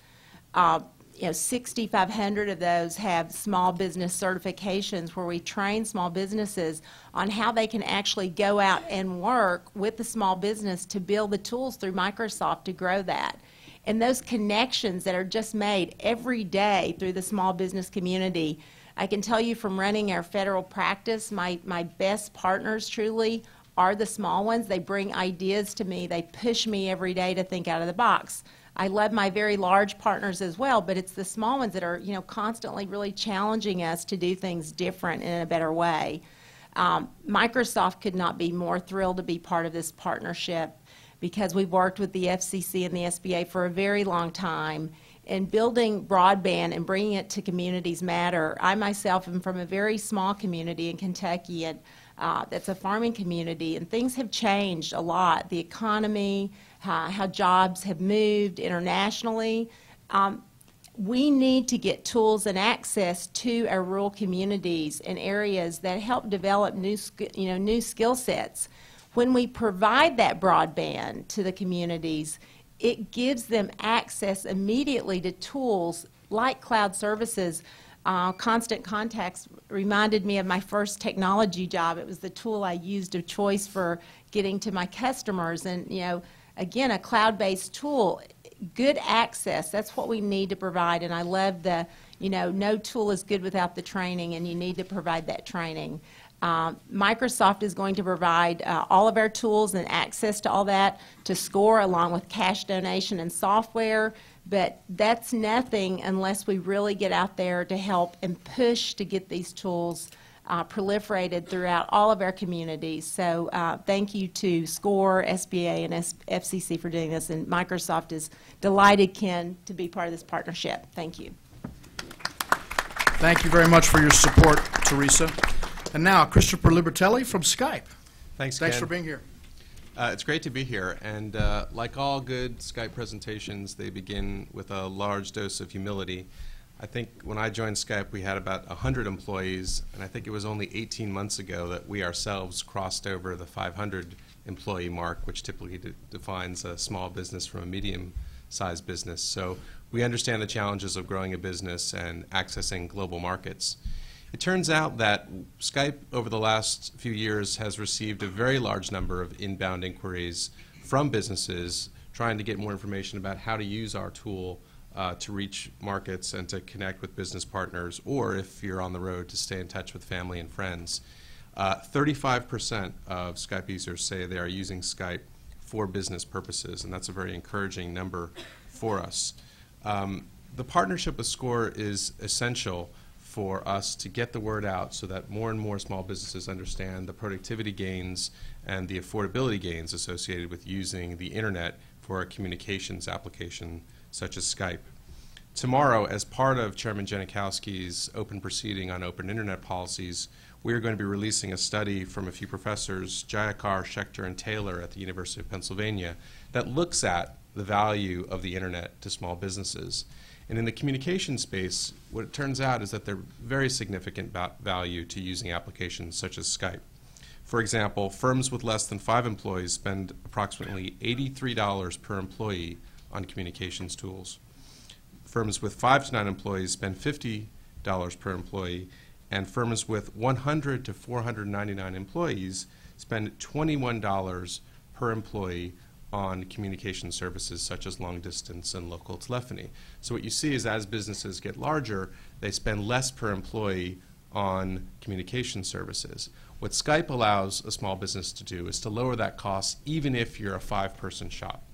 You know, 6,500 of those have small business certifications where we train small businesses on how they can actually go out and work with the small business to build the tools through Microsoft to grow that. And those connections that are just made every day through the small business community, I can tell you from running our federal practice, my best partners truly are the small ones. They bring ideas to me. They push me every day to think out of the box. I love my very large partners as well, but it's the small ones that are, you know, constantly really challenging us to do things different and in a better way. Microsoft could not be more thrilled to be part of this partnership because we've worked with the FCC and the SBA for a very long time. And building broadband and bringing it to communities matter. I myself am from a very small community in Kentucky, and that's a farming community, and things have changed a lot. The economy, how jobs have moved internationally. We need to get tools and access to our rural communities and areas that help develop new skill sets. When we provide that broadband to the communities, it gives them access immediately to tools like cloud services. Constant Contacts reminded me of my first technology job. It was the tool I used of choice for getting to my customers. And, you know, again, a cloud-based tool, good access, that's what we need to provide. And I love the, you know, no tool is good without the training, and you need to provide that training. Microsoft is going to provide all of our tools and access to all that to SCORE, along with cash donation and software, but that's nothing unless we really get out there to help and push to get these tools proliferated throughout all of our communities. So thank you to SCORE, SBA, and FCC for doing this, and Microsoft is delighted, Ken, to be part of this partnership. Thank you. Thank you very much for your support, Teresa. And now, Christopher Libertelli from Skype. Thanks Ken. for being here. It's great to be here, and like all good Skype presentations, they begin with a large dose of humility. I think when I joined Skype, we had about 100 employees, and I think it was only 18 months ago that we ourselves crossed over the 500 employee mark, which typically defines a small business from a medium-sized business. So we understand the challenges of growing a business and accessing global markets. It turns out that Skype over the last few years has received a very large number of inbound inquiries from businesses trying to get more information about how to use our tool to reach markets and to connect with business partners, or if you're on the road, to stay in touch with family and friends. 35% of Skype users say they are using Skype for business purposes, and that's a very encouraging number for us. The partnership with SCORE is essential for us to get the word out so that more and more small businesses understand the productivity gains and the affordability gains associated with using the internet for a communications application such as Skype. Tomorrow, as part of Chairman Genachowski's open proceeding on open internet policies, we are going to be releasing a study from a few professors, Jayakar, Schechter, and Taylor at the University of Pennsylvania, that looks at the value of the internet to small businesses. And in the communication space, what it turns out is that there's very significant value to using applications such as Skype. For example, firms with less than 5 employees spend approximately $83 per employee on communications tools. Firms with 5 to 9 employees spend $50 per employee, and firms with 100 to 499 employees spend $21 per employee on communication services such as long distance and local telephony. So what you see is as businesses get larger, they spend less per employee on communication services. What Skype allows a small business to do is to lower that cost even if you're a 5-person shop.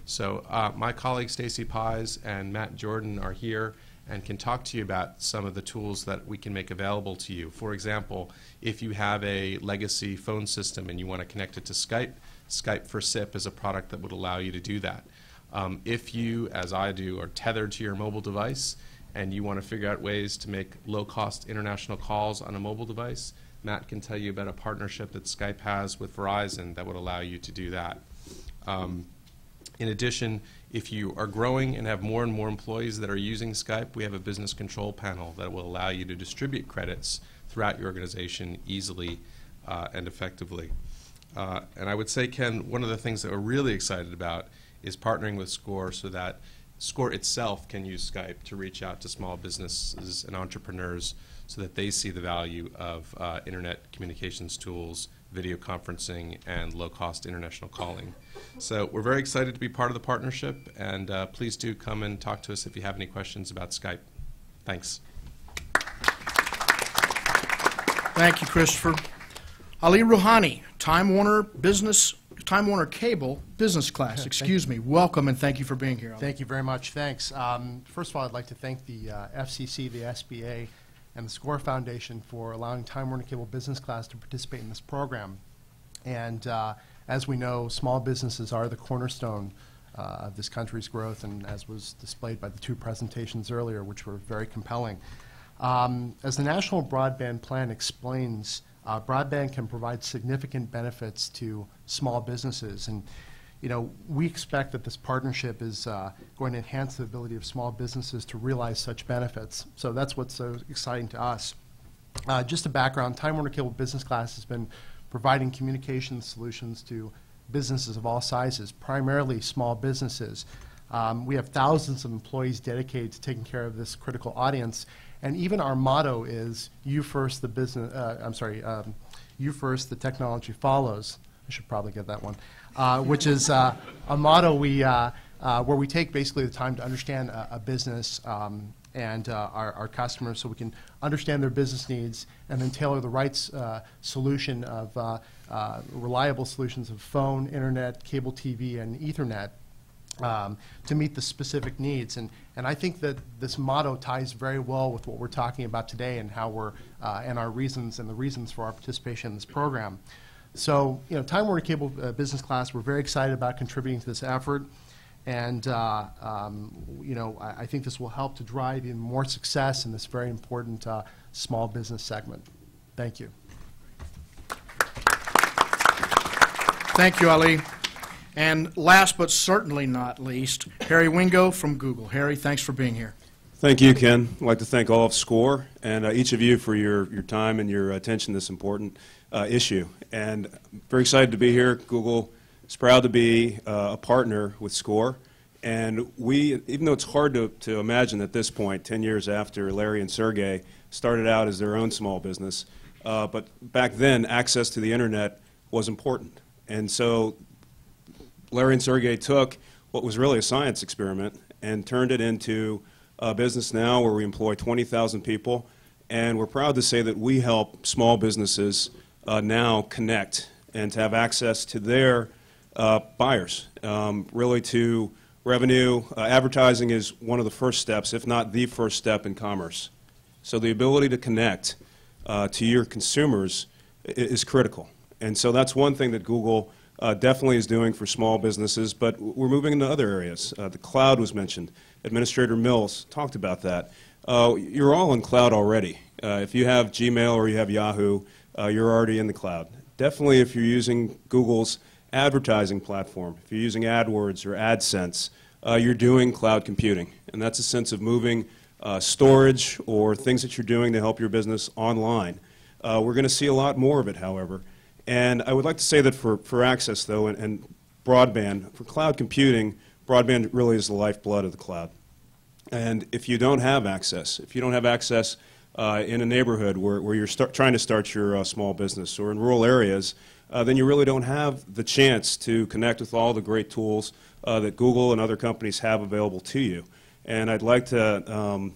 So my colleagues Stacy Pies and Matt Jordan are here and can talk to you about some of the tools that we can make available to you. For example, if you have a legacy phone system and you want to connect it to Skype, Skype for SIP is a product that would allow you to do that. If you, as I do, are tethered to your mobile device and you want to figure out ways to make low-cost international calls on a mobile device, Matt can tell you about a partnership that Skype has with Verizon that would allow you to do that. In addition, if you are growing and have more and more employees that are using Skype, we have a business control panel that will allow you to distribute credits throughout your organization easily and effectively. And I would say, Ken, one of the things that we're really excited about is partnering with SCORE so that SCORE itself can use Skype to reach out to small businesses and entrepreneurs so that they see the value of internet communications tools, video conferencing, and low-cost international calling. So we're very excited to be part of the partnership, and please do come and talk to us if you have any questions about Skype. Thanks. Thank you, Christopher. Ali Rouhani, Time Warner Business Time Warner Cable business class. Excuse me. Welcome and thank you for being here. Thank you very much. Thanks. First of all, I'd like to thank the FCC, the SBA, and the SCORE Foundation for allowing Time Warner Cable business class to participate in this program. And as we know, small businesses are the cornerstone of this country's growth, and as was displayed by the two presentations earlier, which were very compelling. As the National Broadband Plan explains, broadband can provide significant benefits to small businesses, and we expect that this partnership is going to enhance the ability of small businesses to realize such benefits. So that's what's so exciting to us. Just a background, Time Warner Cable Business Class has been providing communication solutions to businesses of all sizes, primarily small businesses. We have thousands of employees dedicated to taking care of this critical audience. And even our motto is, you first, the business, you first, the technology follows. I should probably get that one, which is a motto where we take basically the time to understand a business and our customers so we can understand their business needs and then tailor the right solution of reliable solutions of phone, internet, cable TV, and Ethernet to meet the specific needs. And I think that this motto ties very well with what we're talking about today and how we're, and our reasons and the reasons for our participation in this program. So, Time Warner Cable Business Class, we're very excited about contributing to this effort. And, I think this will help to drive even more success in this very important small business segment. Thank you. Thank you, Ali. And last but certainly not least, Harry Wingo from Google. Harry, thanks for being here. Thank you, Ken. I'd like to thank all of SCORE and each of you for your time and your attention to this important issue. And I'm very excited to be here. Google is proud to be a partner with SCORE. And we, even though it's hard to imagine at this point, 10 years after Larry and Sergey started out as their own small business, but back then access to the internet was important. And so Larry and Sergey took what was really a science experiment and turned it into a business now where we employ 20,000 people, and we're proud to say that we help small businesses now connect and to have access to their buyers, really to revenue. Advertising is one of the first steps, if not the first step in commerce. So the ability to connect to your consumers is critical. And so that's one thing that Google definitely is doing for small businesses, but we're moving into other areas. The cloud was mentioned. Administrator Mills talked about that. You're all in cloud already. If you have Gmail or you have Yahoo, you're already in the cloud. Definitely if you're using Google's advertising platform, if you're using AdWords or AdSense, you're doing cloud computing. And that's a sense of moving storage or things that you're doing to help your business online. We're going to see a lot more of it, however. And I would like to say that for access, though, and broadband, for cloud computing, broadband really is the lifeblood of the cloud. And if you don't have access, in a neighborhood where you're trying to start your small business or in rural areas, then you really don't have the chance to connect with all the great tools that Google and other companies have available to you. And I'd like to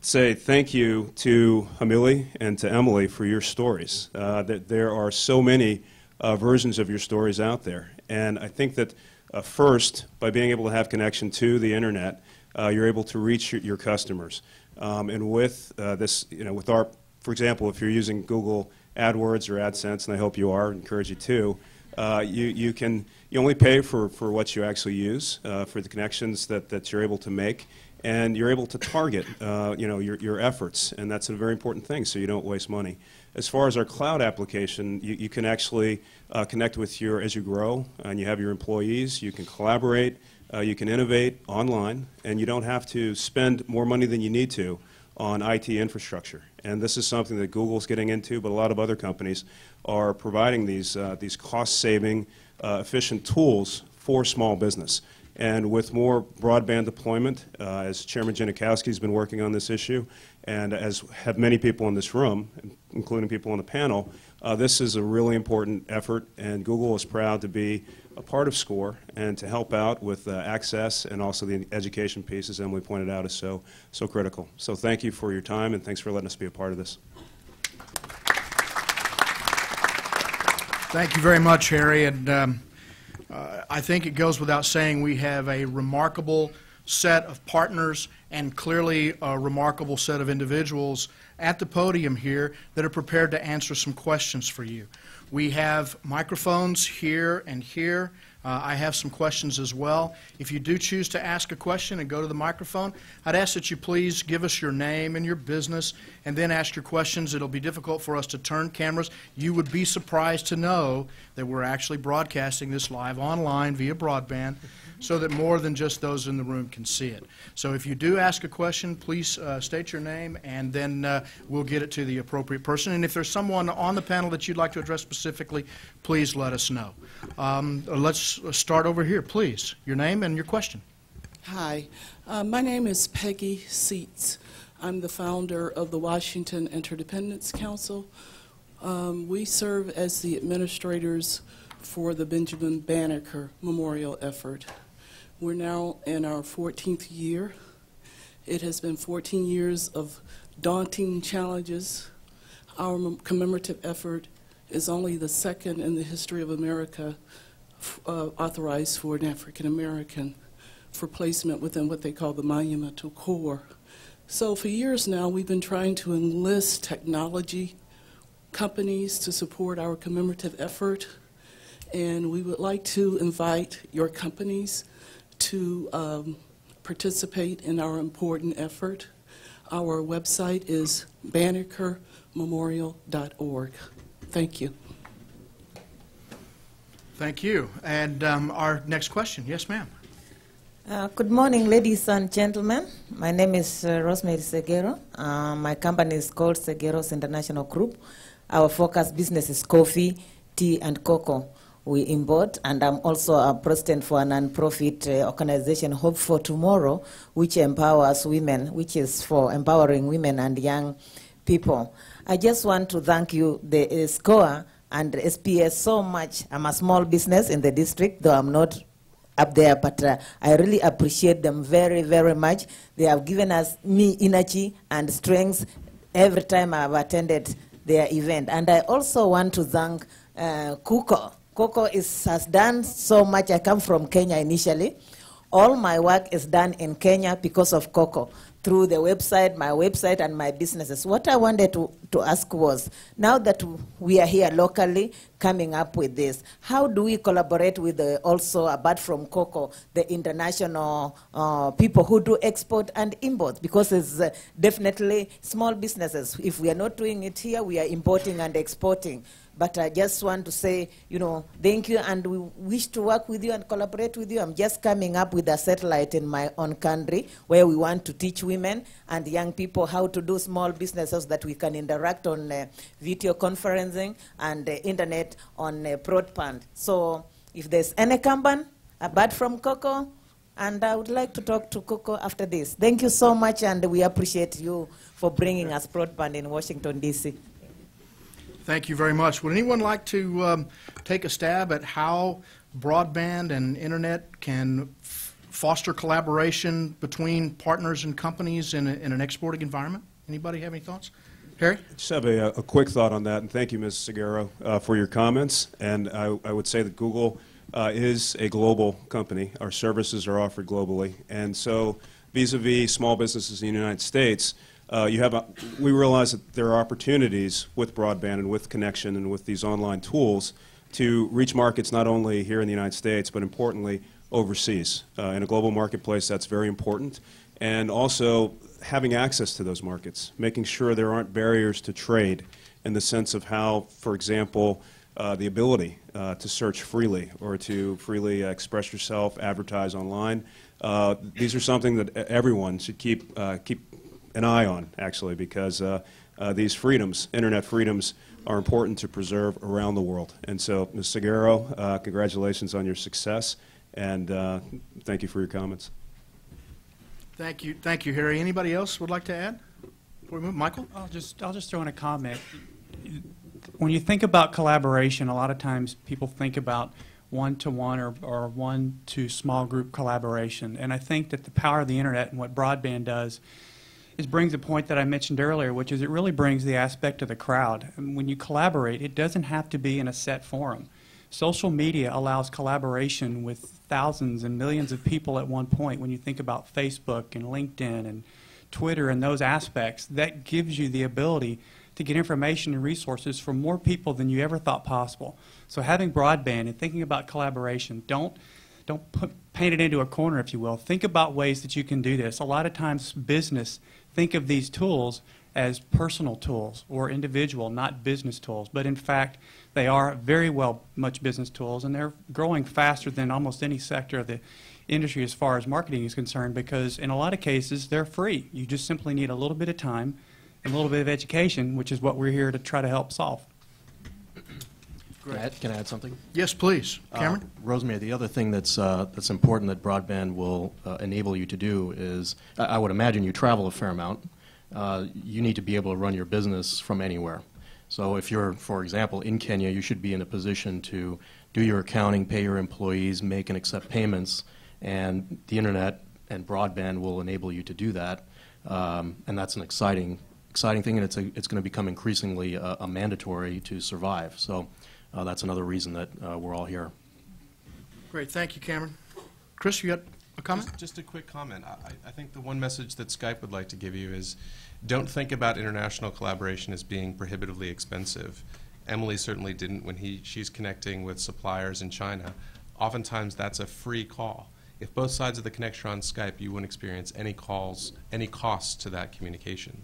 say thank you to Hamili and to Emily for your stories. That there are so many versions of your stories out there. And I think that first, by being able to have connection to the internet, you're able to reach your customers. And with this, with our, for example, if you're using Google AdWords or AdSense, and I hope you are, encourage you to, you only pay for what you actually use, for the connections that you're able to make, and you're able to target, your efforts, and that's a very important thing, so you don't waste money. As far as our cloud application, you can actually connect with as you grow, and you have your employees, you can collaborate, you can innovate online, and you don't have to spend more money than you need to on IT infrastructure. And this is something that Google's getting into, but a lot of other companies are providing these cost-saving, efficient tools for small business. And with more broadband deployment, as Chairman Genachowski has been working on this issue, and as have many people in this room, including people on the panel, this is a really important effort, and Google is proud to be a part of SCORE and to help out with access and also the education piece, as Emily pointed out, is so critical. So thank you for your time, and thanks for letting us be a part of this. Thank you very much, Harry. And I think it goes without saying we have a remarkable set of partners and clearly a remarkable set of individuals at the podium here that are prepared to answer some questions for you. We have microphones here and here. I have some questions as well. If you do choose to ask a question and go to the microphone, I'd ask that you please give us your name and your business and then ask your questions. It'll be difficult for us to turn cameras. You would be surprised to know that we're actually broadcasting this live online via broadband so that more than just those in the room can see it. So if you do ask a question, please state your name, and then we'll get it to the appropriate person. And if there's someone on the panel that you'd like to address specifically, please let us know. Let's start over here, please. Your name and your question. Hi. My name is Peggy Seats. I'm the founder of the Washington Interdependence Council. We serve as the administrators for the Benjamin Banneker Memorial Effort. We're now in our 14th year. It has been 14 years of daunting challenges. Our commemorative effort is only the second in the history of America authorized for an African American for placement within what they call the monumental core. So for years now, we've been trying to enlist technology companies to support our commemorative effort, and we would like to invite your companies to participate in our important effort. Our website is bannekermemorial.org. Thank you. Thank you. And our next question. Yes, ma'am. Good morning, ladies and gentlemen. My name is Rosemary Segero. My company is called Segero's International Group. Our focus business is coffee, tea, and cocoa. We import, and I'm also a president for a non-profit organization, Hope for Tomorrow, which empowers women, which is for empowering women and young people. I just want to thank you, the SCOA and the SPS, so much. I'm a small business in the district, though I'm not up there, but I really appreciate them very, very much. They have given me energy and strength every time I've attended their event. And I also want to thank Kuko. Coco has done so much. I come from Kenya initially. All my work is done in Kenya because of Coco, through the website, my website, and my businesses. What I wanted to ask was, now that we are here locally coming up with this, how do we collaborate with also, apart from Coco, the international people who do export and import? Because it's definitely small businesses. If we are not doing it here, we are importing and exporting. But I just want to say, thank you, and we wish to work with you and collaborate with you. I'm just coming up with a satellite in my own country where we want to teach women and young people how to do small businesses that we can interact on video conferencing and internet on broadband. So if there's any company, apart from Coco, and I would like to talk to Coco after this. Thank you so much, and we appreciate you for bringing us broadband in Washington, D.C. Thank you very much. Would anyone like to take a stab at how broadband and internet can foster collaboration between partners and companies in an exporting environment? Anybody have any thoughts? Harry? I just have a quick thought on that, and thank you, Ms. Segero, for your comments. And I would say that Google is a global company. Our services are offered globally. And so vis-a-vis small businesses in the United States, we realize that there are opportunities with broadband and with connection and with these online tools to reach markets not only here in the United States, but importantly overseas. In a global marketplace, that's very important. And also having access to those markets, making sure there aren't barriers to trade in the sense of how, for example, the ability to search freely or to freely express yourself, advertise online. These are something that everyone should keep an eye on, actually, because these freedoms, internet freedoms, are important to preserve around the world. And so, Ms. Segero, congratulations on your success, and thank you for your comments. Thank you, Harry. Anybody else would like to add before we move? Michael? I'll just throw in a comment. When you think about collaboration, a lot of times people think about one-to-one or one-to-small group collaboration. And I think that the power of the internet and what broadband does is brings a point that I mentioned earlier, which is it really brings the aspect of the crowd. And when you collaborate, it doesn't have to be in a set forum. Social media allows collaboration with thousands and millions of people at one point. When you think about Facebook and LinkedIn and Twitter and those aspects, that gives you the ability to get information and resources from more people than you ever thought possible. So having broadband and thinking about collaboration, don't paint it into a corner, if you will. Think about ways that you can do this. A lot of times business think of these tools as personal tools or individual, not business tools. But in fact, they are very much business tools, and they're growing faster than almost any sector of the industry as far as marketing is concerned, because in a lot of cases, they're free. You just simply need a little bit of time and a little bit of education, which is what we're here to try to help solve. Can I add something? Yes, please. Cameron? Rosemary, the other thing that's important that broadband will enable you to do is, I would imagine you travel a fair amount. You need to be able to run your business from anywhere. So if you're, for example, in Kenya, you should be in a position to do your accounting, pay your employees, make and accept payments, and the internet and broadband will enable you to do that. And that's an exciting thing, and it's going to become increasingly a mandatory to survive. So that's another reason that we're all here. Great. Thank you, Cameron. Chris, you got a comment? Just a quick comment. I think the one message that Skype would like to give you is don't think about international collaboration as being prohibitively expensive. Emily certainly didn't when she's connecting with suppliers in China. Oftentimes that's a free call. If both sides of the connection are on Skype, you won't experience any costs to that communication.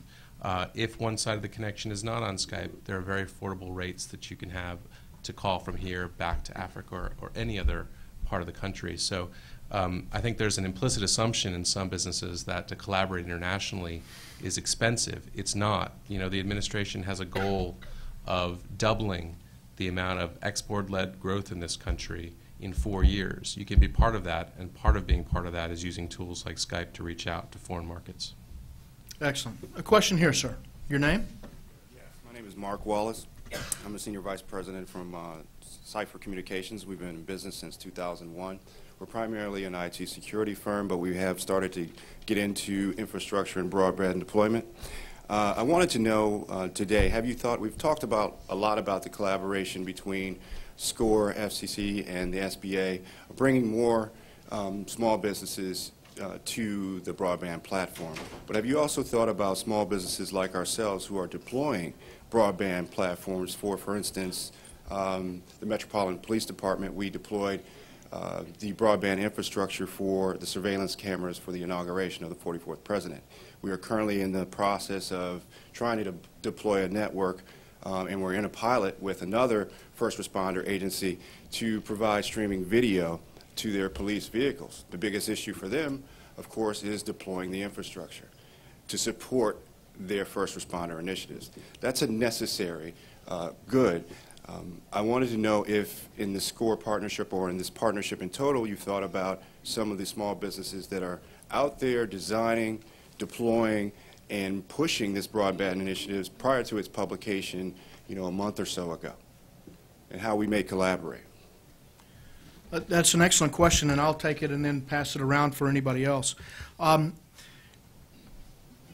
If one side of the connection is not on Skype, there are very affordable rates that you can have to call from here back to Africa or any other part of the country. So I think there's an implicit assumption in some businesses that to collaborate internationally is expensive. It's not. You know, the administration has a goal of doubling the amount of export-led growth in this country in 4 years. You can be part of that, and part of being part of that is using tools like Skype to reach out to foreign markets. Excellent. A question here, sir. Your name? Yes, my name is Mark Wallace. I'm a senior vice president from Cipher Communications. We've been in business since 2001. We're primarily an IT security firm, but we have started to get into infrastructure and broadband deployment. I wanted to know today, we've talked a lot about the collaboration between SCORE, FCC, and the SBA, bringing more small businesses to the broadband platform. But have you also thought about small businesses like ourselves who are deploying broadband platforms for instance, the Metropolitan Police Department? We deployed the broadband infrastructure for the surveillance cameras for the inauguration of the 44th president. We are currently in the process of trying to deploy a network, and we're in a pilot with another first responder agency to provide streaming video to their police vehicles. The biggest issue for them, of course, is deploying the infrastructure to support their first responder initiatives. That's a necessary good. I wanted to know if in the SCORE partnership or in this partnership in total you thought about some of the small businesses that are out there designing, deploying, and pushing this broadband initiatives prior to its publication, a month or so ago, and how we may collaborate. That's an excellent question, and I'll take it and then pass it around for anybody else. The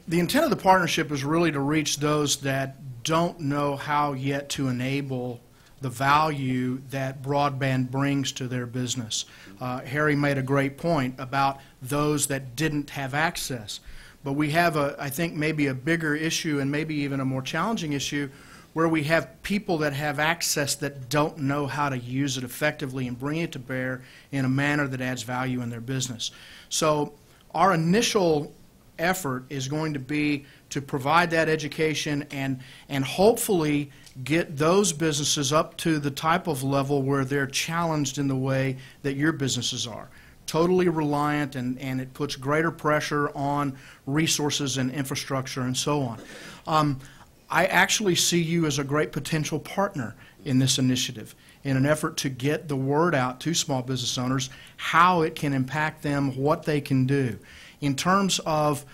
intent of the partnership is really to reach those that don't know how yet to enable the value that broadband brings to their business. Harry made a great point about those that didn't have access. But we have, I think, maybe a bigger issue and maybe even a more challenging issue where we have people that have access that don't know how to use it effectively and bring it to bear in a manner that adds value in their business. So our initial effort is going to be to provide that education and hopefully get those businesses up to the type of level where they're challenged in the way that your businesses are. Totally reliant, and it puts greater pressure on resources and infrastructure and so on. I actually see you as a great potential partner in this initiative in an effort to get the word out to small business owners, how it can impact them, what they can do. In terms of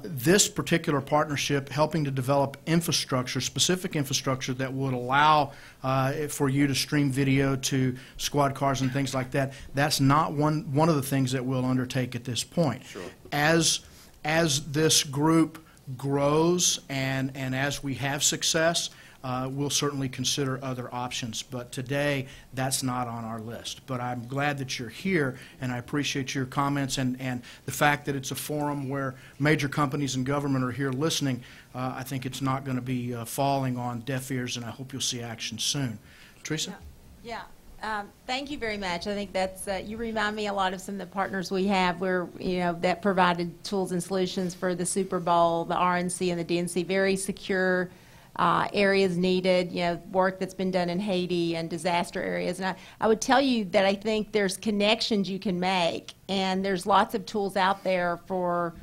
this particular partnership helping to develop infrastructure, specific infrastructure that would allow for you to stream video to squad cars and things like that, that's not one of the things that we'll undertake at this point. Sure. As this group grows and as we have success, we'll certainly consider other options. But today, that's not on our list. But I'm glad that you're here, and I appreciate your comments and the fact that it's a forum where major companies and government are here listening. I think it's not going to be falling on deaf ears, and I hope you'll see action soon. Teresa? Yeah. Thank you very much. I think that's, you remind me a lot of some of the partners we have where, that provided tools and solutions for the Super Bowl, the RNC and the DNC, very secure areas needed, work that's been done in Haiti and disaster areas. And I would tell you that I think there's connections you can make, and there's lots of tools out there for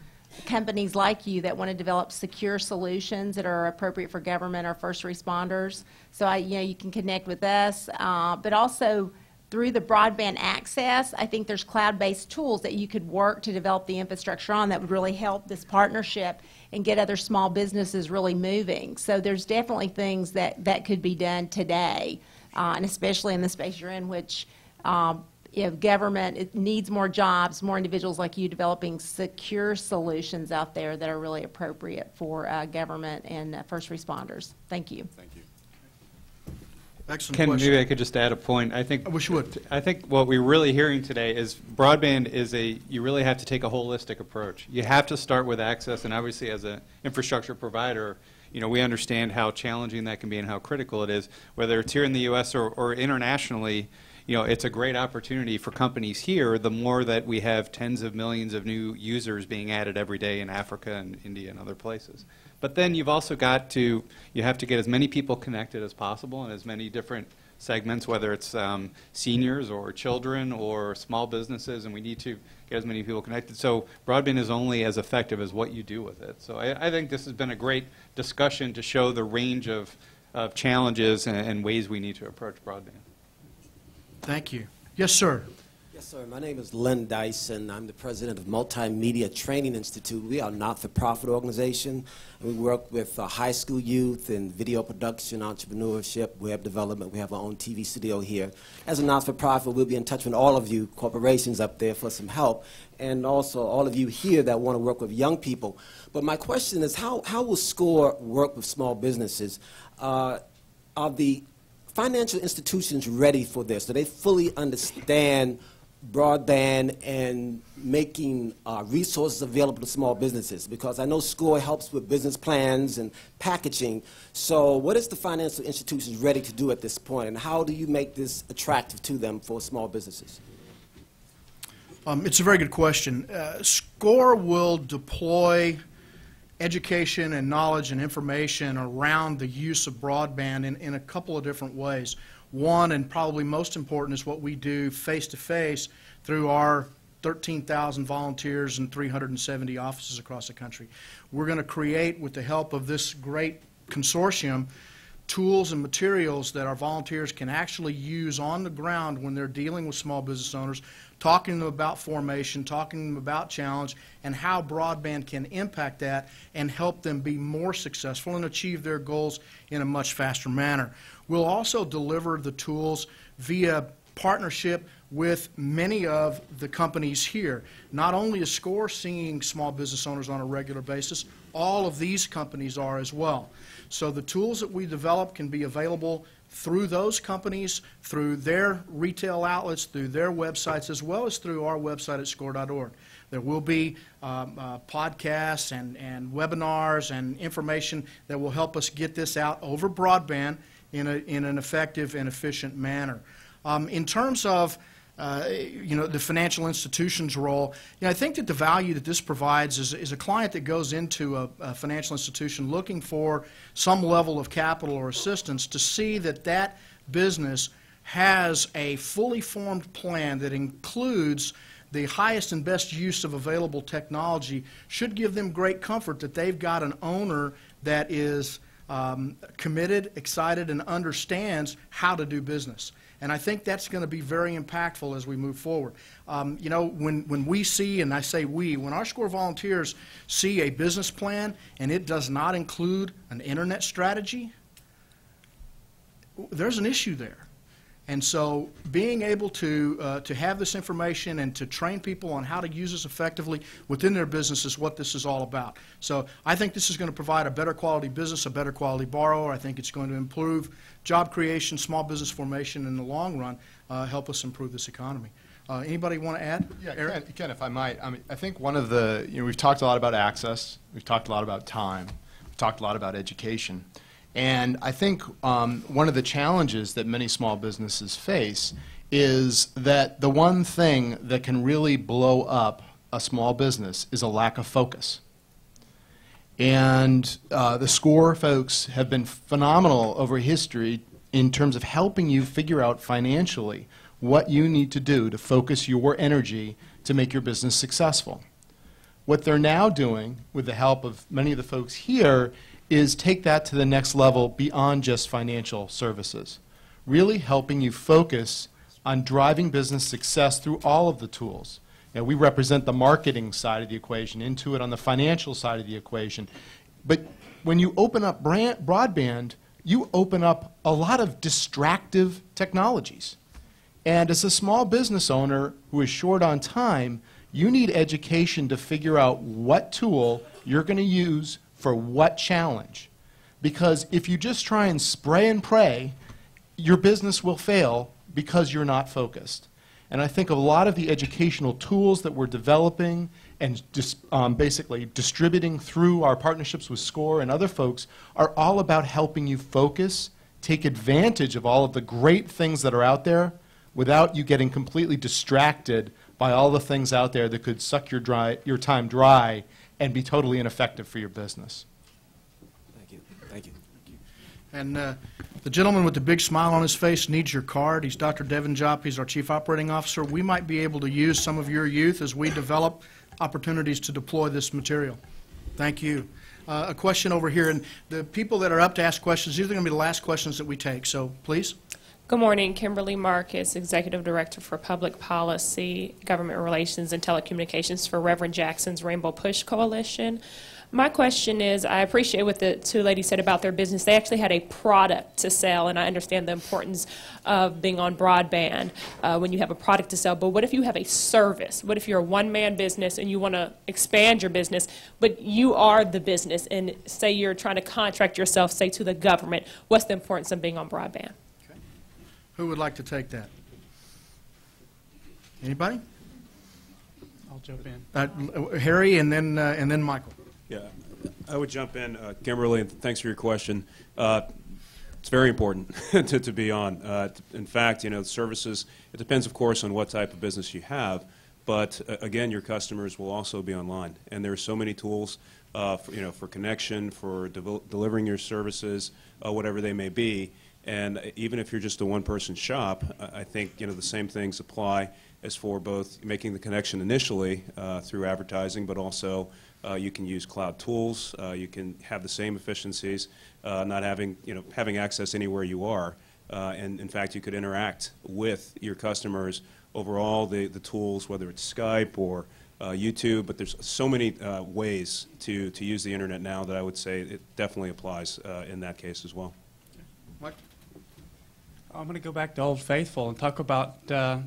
companies like you that want to develop secure solutions that are appropriate for government or first responders. So you can connect with us, but also through the broadband access, I think there's cloud-based tools that you could work to develop the infrastructure on that would really help this partnership and get other small businesses really moving. So there's definitely things that could be done today, and especially in the space you're in, which government, it needs more jobs, more individuals like you developing secure solutions out there that are really appropriate for government and first responders. Thank you. Thank you. Excellent Ken, question. maybe I could just add a point. I wish you would. I think what we're really hearing today is broadband is you really have to take a holistic approach. You have to start with access, and obviously as an infrastructure provider, we understand how challenging that can be and how critical it is, whether it's here in the U.S. or internationally. It's a great opportunity for companies here, the more that we have tens of millions of new users being added every day in Africa and India and other places. But then you've also you have to get as many people connected as possible in as many different segments, whether it's seniors or children or small businesses, and we need to get as many people connected. So broadband is only as effective as what you do with it. So I think this has been a great discussion to show the range of challenges and ways we need to approach broadband. Thank you. Yes, sir. Yes, sir. My name is Len Dyson. I'm the president of Multimedia Training Institute. We are a not-for-profit organization, and we work with high school youth in video production, entrepreneurship, web development. We have our own TV studio here. As a not-for-profit, we'll be in touch with all of you corporations up there for some help, and also all of you here that want to work with young people. But my question is, how will SCORE work with small businesses? Are the financial institutions ready for this? Do they fully understand broadband and making resources available to small businesses? Because I know SCORE helps with business plans and packaging. So what is the financial institutions ready to do at this point, and how do you make this attractive to them for small businesses? It's a very good question. SCORE will deploy education and knowledge and information around the use of broadband in a couple of different ways. One, and probably most important, is what we do face-to-face through our 13,000 volunteers and 370 offices across the country. We're going to create, with the help of this great consortium, tools and materials that our volunteers can actually use on the ground when they're dealing with small business owners, talking to them about formation, talking to them about challenge, and how broadband can impact that and help them be more successful and achieve their goals in a much faster manner. We'll also deliver the tools via partnership with many of the companies here. Not only is SCORE seeing small business owners on a regular basis, all of these companies are as well. So the tools that we develop can be available through those companies, through their retail outlets, through their websites, as well as through our website at score.org. There will be podcasts and webinars and information that will help us get this out over broadband in an effective and efficient manner. In terms of the financial institution's role, I think that the value that this provides is a client that goes into a financial institution looking for some level of capital or assistance to see that that business has a fully formed plan that includes the highest and best use of available technology should give them great comfort that they've got an owner that is committed, excited, and understands how to do business. And I think that's going to be very impactful as we move forward. When we see, and I say we, when our SCORE volunteers see a business plan and it does not include an internet strategy, there's an issue there. And so being able to have this information and to train people on how to use this effectively within their business is what this is all about. So I think this is going to provide a better quality business, a better quality borrower. I think it's going to improve job creation, small business formation in the long run, help us improve this economy. Anybody want to add? Yeah, Ken, if I might, I think one of the, we've talked a lot about access, we've talked a lot about time, we've talked a lot about education. And I think one of the challenges that many small businesses face is that the one thing that can really blow up a small business is a lack of focus. And the SCORE folks have been phenomenal over history in terms of helping you figure out financially what you need to do to focus your energy to make your business successful. What they're now doing, with the help of many of the folks here, is take that to the next level beyond just financial services, really helping you focus on driving business success through all of the tools. Now, we represent the marketing side of the equation, Intuit on the financial side of the equation. But when you open up broadband, you open up a lot of distractive technologies. And as a small business owner who is short on time, you need education to figure out what tool you're going to use for what challenge. Because if you just try and spray and pray, your business will fail because you're not focused. And I think a lot of the educational tools that we're developing and basically distributing through our partnerships with SCORE and other folks are all about helping you focus, take advantage of all of the great things that are out there without you getting completely distracted by all the things out there that could suck your time dry and be totally ineffective for your business. Thank you. Thank you. And the gentleman with the big smile on his face needs your card. He's Dr. Devin Jopp. He's our Chief Operating Officer. We might be able to use some of your youth as we develop opportunities to deploy this material. Thank you. A question over here. And the people that are up to ask questions, these are going to be the last questions that we take. So please. Good morning. Kimberly Marcus, Executive Director for Public Policy, Government Relations, and Telecommunications for Reverend Jackson's Rainbow Push Coalition. My question is, I appreciate what the two ladies said about their business. They actually had a product to sell, and I understand the importance of being on broadband when you have a product to sell. But what if you have a service? What if you're a one-man business and you want to expand your business, but you are the business, and say you're trying to contract yourself, say, to the government? What's the importance of being on broadband? Who would like to take that? Anybody? I'll jump in. Harry and then Michael. Yeah, I would jump in, Kimberly, and thanks for your question. It's very important to be on. In fact, services, it depends, of course, on what type of business you have, but again, your customers will also be online. And there are so many tools for connection, for delivering your services, whatever they may be. And even if you're just a one-person shop, I think the same things apply as for both making the connection initially through advertising, but also you can use cloud tools. You can have the same efficiencies, not having having access anywhere you are. And in fact, you could interact with your customers over all the tools, whether it's Skype or YouTube. But there's so many ways to use the internet now that I would say it definitely applies in that case as well. Mike? I'm going to go back to Old Faithful and talk about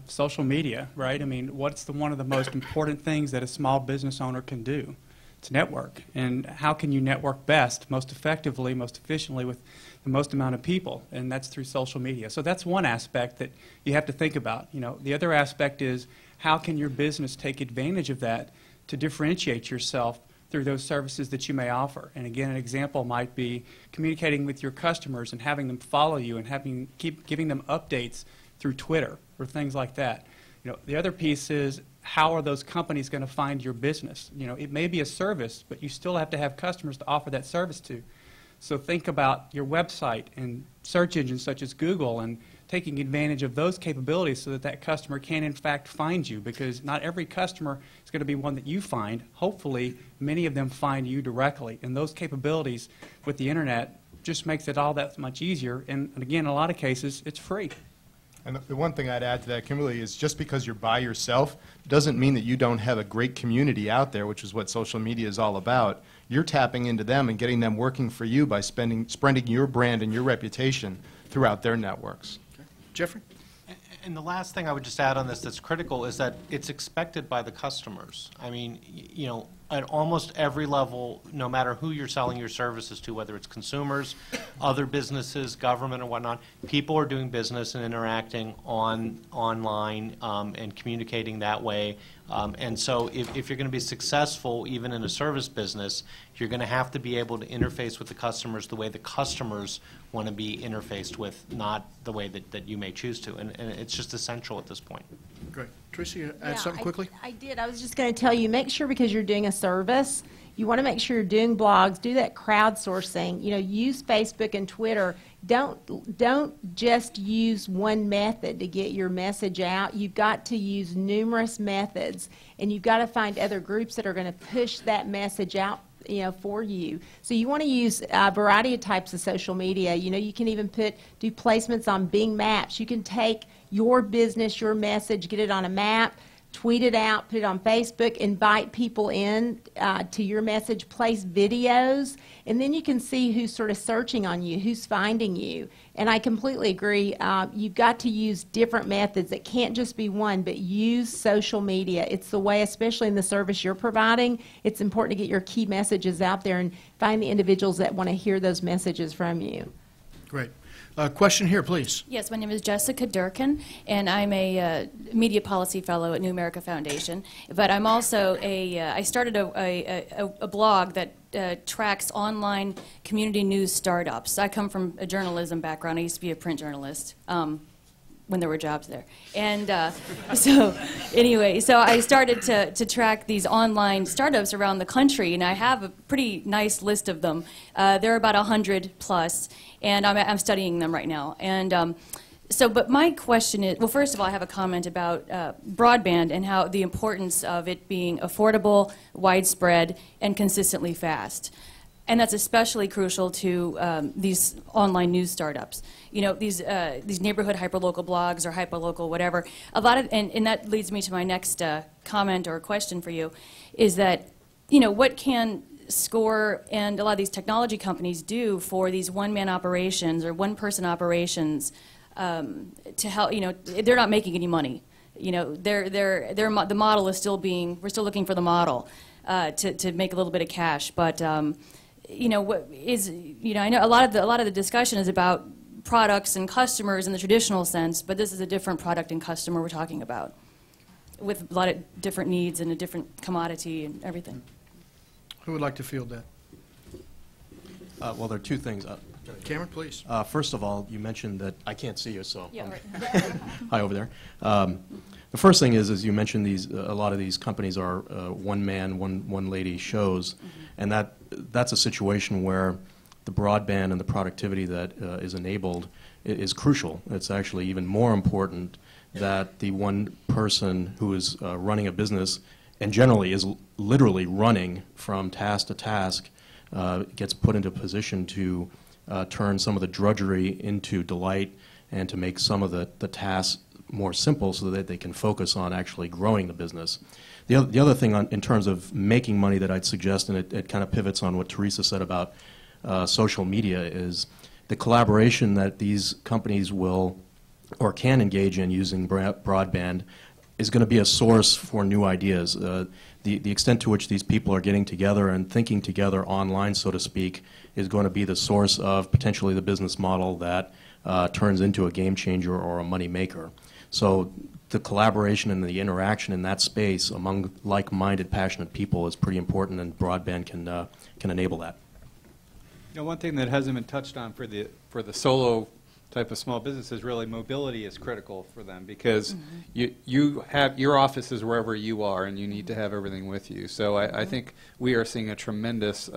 social media, right? I mean, what's one of the most important things that a small business owner can do? It's network. And how can you network best, most effectively, most efficiently with the most amount of people? And that's through social media. So that's one aspect that you have to think about. The other aspect is how can your business take advantage of that to differentiate yourself through those services that you may offer. And again, an example might be communicating with your customers and having them follow you and keep giving them updates through Twitter or things like that. The other piece is how are those companies going to find your business? It may be a service, but you still have to have customers to offer that service to. So think about your website and search engines such as Google and taking advantage of those capabilities so that that customer can in fact find you, because not every customer is going to be one that you find. Hopefully many of them find you directly, and those capabilities with the internet just makes it all that much easier, and again, in a lot of cases it's free. And the one thing I'd add to that, Kimberly, is just because you're by yourself doesn't mean that you don't have a great community out there, which is what social media is all about. You're tapping into them and getting them working for you by spreading your brand and your reputation throughout their networks. Jeffrey? And the last thing I would just add on this that's critical is that it's expected by the customers. I mean, you know, at almost every level, no matter who you're selling your services to, whether it's consumers, other businesses, government, or whatnot, people are doing business and interacting online and communicating that way. And so if you're going to be successful, even in a service business, you're going to have to be able to interface with the customers the way the customers want to be interfaced with, not the way that you may choose to. And it's just essential at this point. Great. Tracy, you add something quickly? I did. I was just going to tell you, make sure, because you're doing a service, you want to make sure you're doing blogs, do that crowdsourcing. You know, use Facebook and Twitter. Don't just use one method to get your message out. You've got to use numerous methods, and you've got to find other groups that are going to push that message out, you know, for you. So you want to use a variety of types of social media. You know, you can even do placements on Bing Maps. You can take your business, your message, get it on a map, tweet it out, put it on Facebook, invite people in to your message, place videos, and then you can see who's sort of searching on you, who's finding you. And I completely agree. You've got to use different methods. It can't just be one, but use social media. It's the way, especially in the service you're providing, it's important to get your key messages out there and find the individuals that want to hear those messages from you. Great. Question here, please. Yes, my name is Jessica Durkin, and I'm a media policy fellow at New America Foundation. But I'm also I started a blog that tracks online community news startups. I come from a journalism background. I used to be a print journalist when there were jobs there. And so I started to track these online startups around the country, and I have a pretty nice list of them. There are about 100 plus, and I'm studying them right now. And but my question is, well, first of all, I have a comment about broadband and how the importance of it being affordable, widespread, and consistently fast. And that's especially crucial to these online news startups. You know, these neighborhood hyperlocal blogs or hyperlocal whatever. A lot of, and that leads me to my next comment or question for you, is that, you know, what can SCORE and a lot of these technology companies do for these one-man operations or one-person operations to help? You know, they're not making any money. You know, the model is still being, we're still looking for the model to make a little bit of cash, but. You know, I know a lot of the discussion is about products and customers in the traditional sense, but this is a different product and customer we're talking about, with a lot of different needs and a different commodity and everything. Who would like to field that? Well, there are two things. Cameron, please. First of all, you mentioned that I can't see you, so yeah, right. hi over there. The first thing is you mentioned a lot of these companies are one-man, one-lady shows, and that's a situation where the broadband and the productivity that is enabled is crucial. It's actually even more important that the one person who is running a business, and generally is literally running from task to task, gets put into a position to turn some of the drudgery into delight and to make some of the tasks more simple so that they can focus on actually growing the business. The other thing in terms of making money that I'd suggest, and it kind of pivots on what Teresa said about social media, is the collaboration that these companies will or can engage in using broadband is going to be a source for new ideas. The extent to which these people are getting together and thinking together online, so to speak, is going to be the source of potentially the business model that turns into a game changer or a money maker. So the collaboration and the interaction in that space among like-minded, passionate people is pretty important, and broadband can enable that. You know, one thing that hasn't been touched on for the solo type of small business is really mobility is critical for them, because you have your office is wherever you are, and you need to have everything with you. So I think we are seeing a tremendous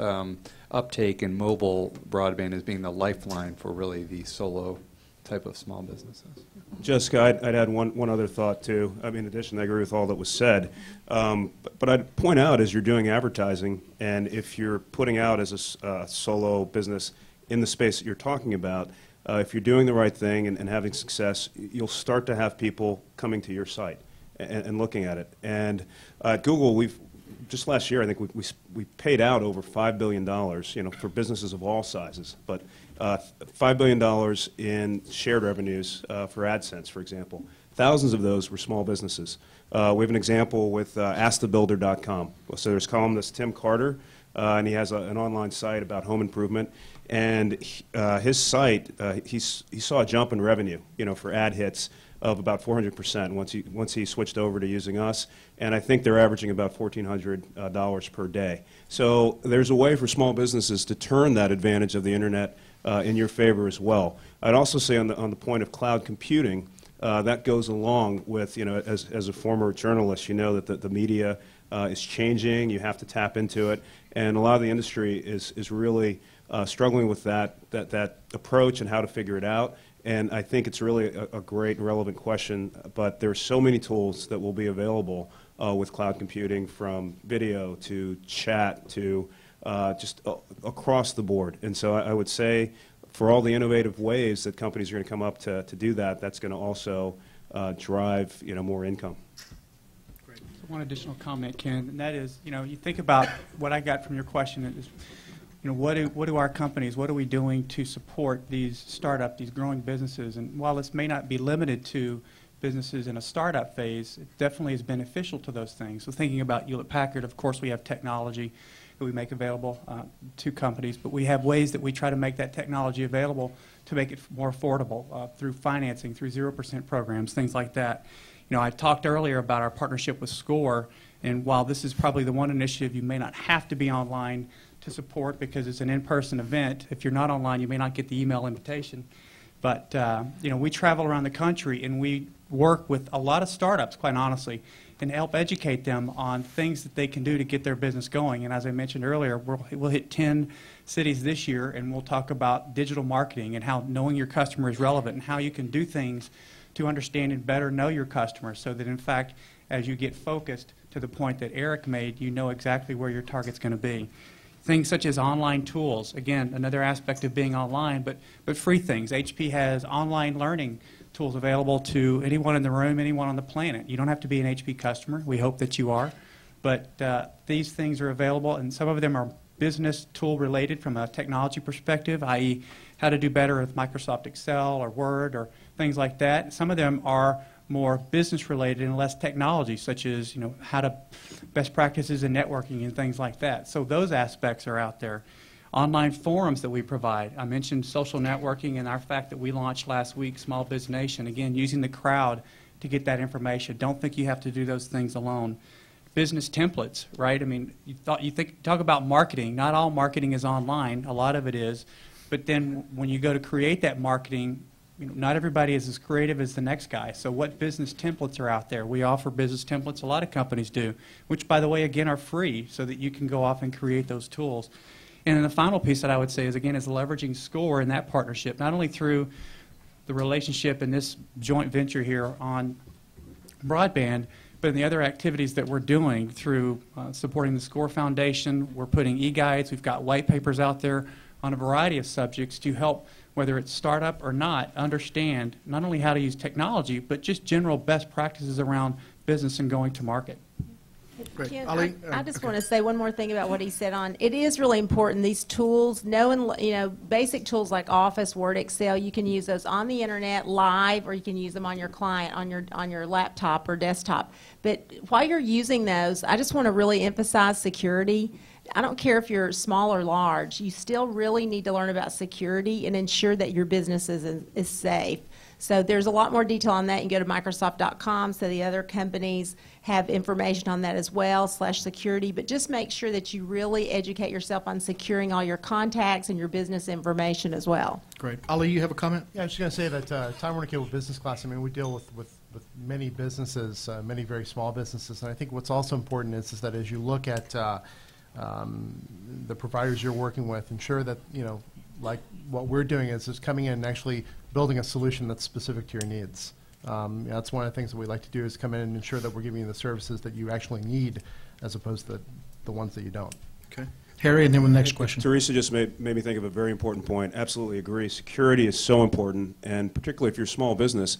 uptake in mobile broadband as being the lifeline for really the solo type of small businesses. Jessica, I'd add one other thought too. I mean, in addition, I agree with all that was said. But I'd point out, as you're doing advertising, and if you're putting out as a solo business in the space that you're talking about, if you're doing the right thing and having success, you'll start to have people coming to your site and looking at it. And at Google, just last year, I think we paid out over $5 billion, you know, for businesses of all sizes. But $5 billion in shared revenues for AdSense, for example. thousands of those were small businesses. We have an example with AskTheBuilder.com. So there's columnist Tim Carter, and he has an online site about home improvement. And his site, he saw a jump in revenue, for ad hits of about 400% once he switched over to using us. And I think they're averaging about $1,400 per day. So there's a way for small businesses to turn that advantage of the internet in your favor as well. I'd also say on the point of cloud computing, that goes along with, as a former journalist, you know that the media is changing. You have to tap into it. And a lot of the industry is really struggling with that approach and how to figure it out. And I think it's really a great and relevant question, but there are so many tools that will be available with cloud computing, from video to chat to just across the board. And so I would say for all the innovative ways that companies are going to come up to do that, that's going to also drive more income. Great. So one additional comment, Ken, and that is, you think about what I got from your question is, what do our companies, what are we doing to support these startup, these growing businesses? And while this may not be limited to businesses in a startup phase, it definitely is beneficial to those things. So thinking about Hewlett-Packard, of course, we have technology that we make available to companies, but we have ways that we try to make that technology available to make it more affordable through financing, through 0% programs, things like that. I talked earlier about our partnership with SCORE, and while this is probably the one initiative you may not have to be online to support because it's an in-person event, if you're not online, you may not get the email invitation. But we travel around the country and we work with a lot of startups, quite honestly, and help educate them on things that they can do to get their business going. And as I mentioned earlier, we'll hit 10 cities this year, and we'll talk about digital marketing and how knowing your customer is relevant and how you can do things to understand and better know your customer, so that in fact, as you get focused to the point that Eric made, you know exactly where your target's going to be. Things such as online tools, again, another aspect of being online, but free things. HP has online learning tools available to anyone in the room, anyone on the planet. You don't have to be an HP customer. We hope that you are. But these things are available, and some of them are business tool related from a technology perspective, i.e. how to do better with Microsoft Excel or Word or things like that. Some of them are more business related and less technology, such as how to best practices in networking and things like that. So those aspects are out there. Online forums that we provide. I mentioned social networking and our fact that we launched last week, Small Biz Nation, again, using the crowd to get that information. Don't think you have to do those things alone. Business templates, right? I mean, talk about marketing. Not all marketing is online. A lot of it is. But then when you go to create that marketing, not everybody is as creative as the next guy. So what business templates are out there? We offer business templates. A lot of companies do, which, by the way, again, are free so that you can go off and create those tools. And then the final piece that I would say is, again, is leveraging SCORE in that partnership, not only through the relationship in this joint venture here on broadband, but in the other activities that we're doing through supporting the SCORE Foundation. We're putting e-guides. We've got white papers out there on a variety of subjects to help, whether it's startup or not, understand not only how to use technology, but just general best practices around business and going to market. Great. Ken, Ali, I just want to say one more thing about what he said on. It is really important, these tools, basic tools like Office, Word, Excel, you can use those on the internet live, or you can use them on your client, on your laptop or desktop. But while you're using those, I just want to really emphasize security. I don't care if you're small or large, you still really need to learn about security and ensure that your business is safe. So there's a lot more detail on that. You can go to Microsoft.com, so the other companies have information on that as well, /security. But just make sure that you really educate yourself on securing all your contacts and your business information as well. Great. Ali, you have a comment? Yeah, I was just going to say that Time Warner Cable Business Class, I mean, we deal with many businesses, many very small businesses. And I think what's also important is that as you look at the providers you're working with, ensure that, like what we're doing is coming in and actually building a solution that's specific to your needs. That's one of the things that we like to do, is come in and ensure that we're giving you the services that you actually need, as opposed to the ones that you don't. Okay. Harry, and then with the next question. Teresa just made me think of a very important point. Absolutely agree. Security is so important, and particularly if you're a small business,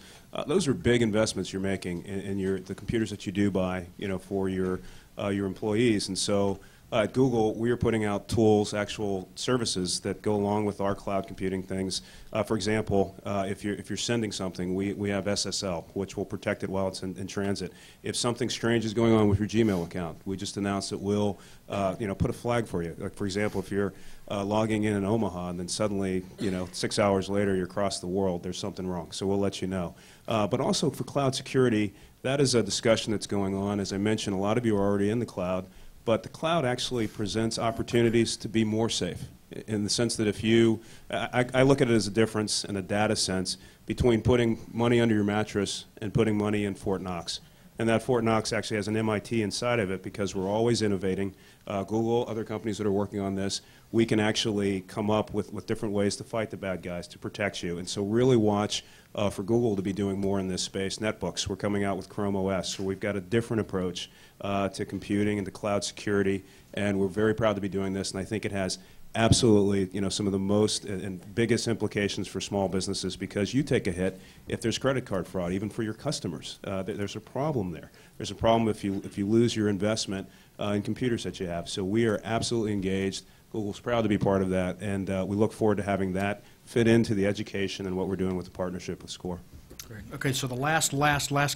those are big investments you're making in the computers that you do buy, for your employees. And so At Google, we are putting out tools, actual services that go along with our cloud computing things. For example, if you're sending something, we have SSL, which will protect it while it's in transit. If something strange is going on with your Gmail account, we just announced that we'll put a flag for you. Like, for example, if you're logging in Omaha and then suddenly 6 hours later you're across the world, there's something wrong. So we'll let you know. But also for cloud security, that is a discussion that's going on. As I mentioned, a lot of you are already in the cloud. But the cloud actually presents opportunities to be more safe in the sense that if you, I look at it as a difference in a data sense between putting money under your mattress and putting money in Fort Knox. And that Fort Knox actually has an MIT inside of it because we're always innovating. Google, other companies that are working on this, we can actually come up with different ways to fight the bad guys, to protect you. And so really watch for Google to be doing more in this space. Netbooks, we're coming out with Chrome OS, so we've got a different approach to computing and to cloud security, and we're very proud to be doing this, and I think it has absolutely some of the most and biggest implications for small businesses because you take a hit if there's credit card fraud, even for your customers. There's a problem there. There's a problem if you lose your investment in computers that you have. So we are absolutely engaged. Google's proud to be part of that, and we look forward to having that fit into the education and what we're doing with the partnership with SCORE. Great. Okay, so the last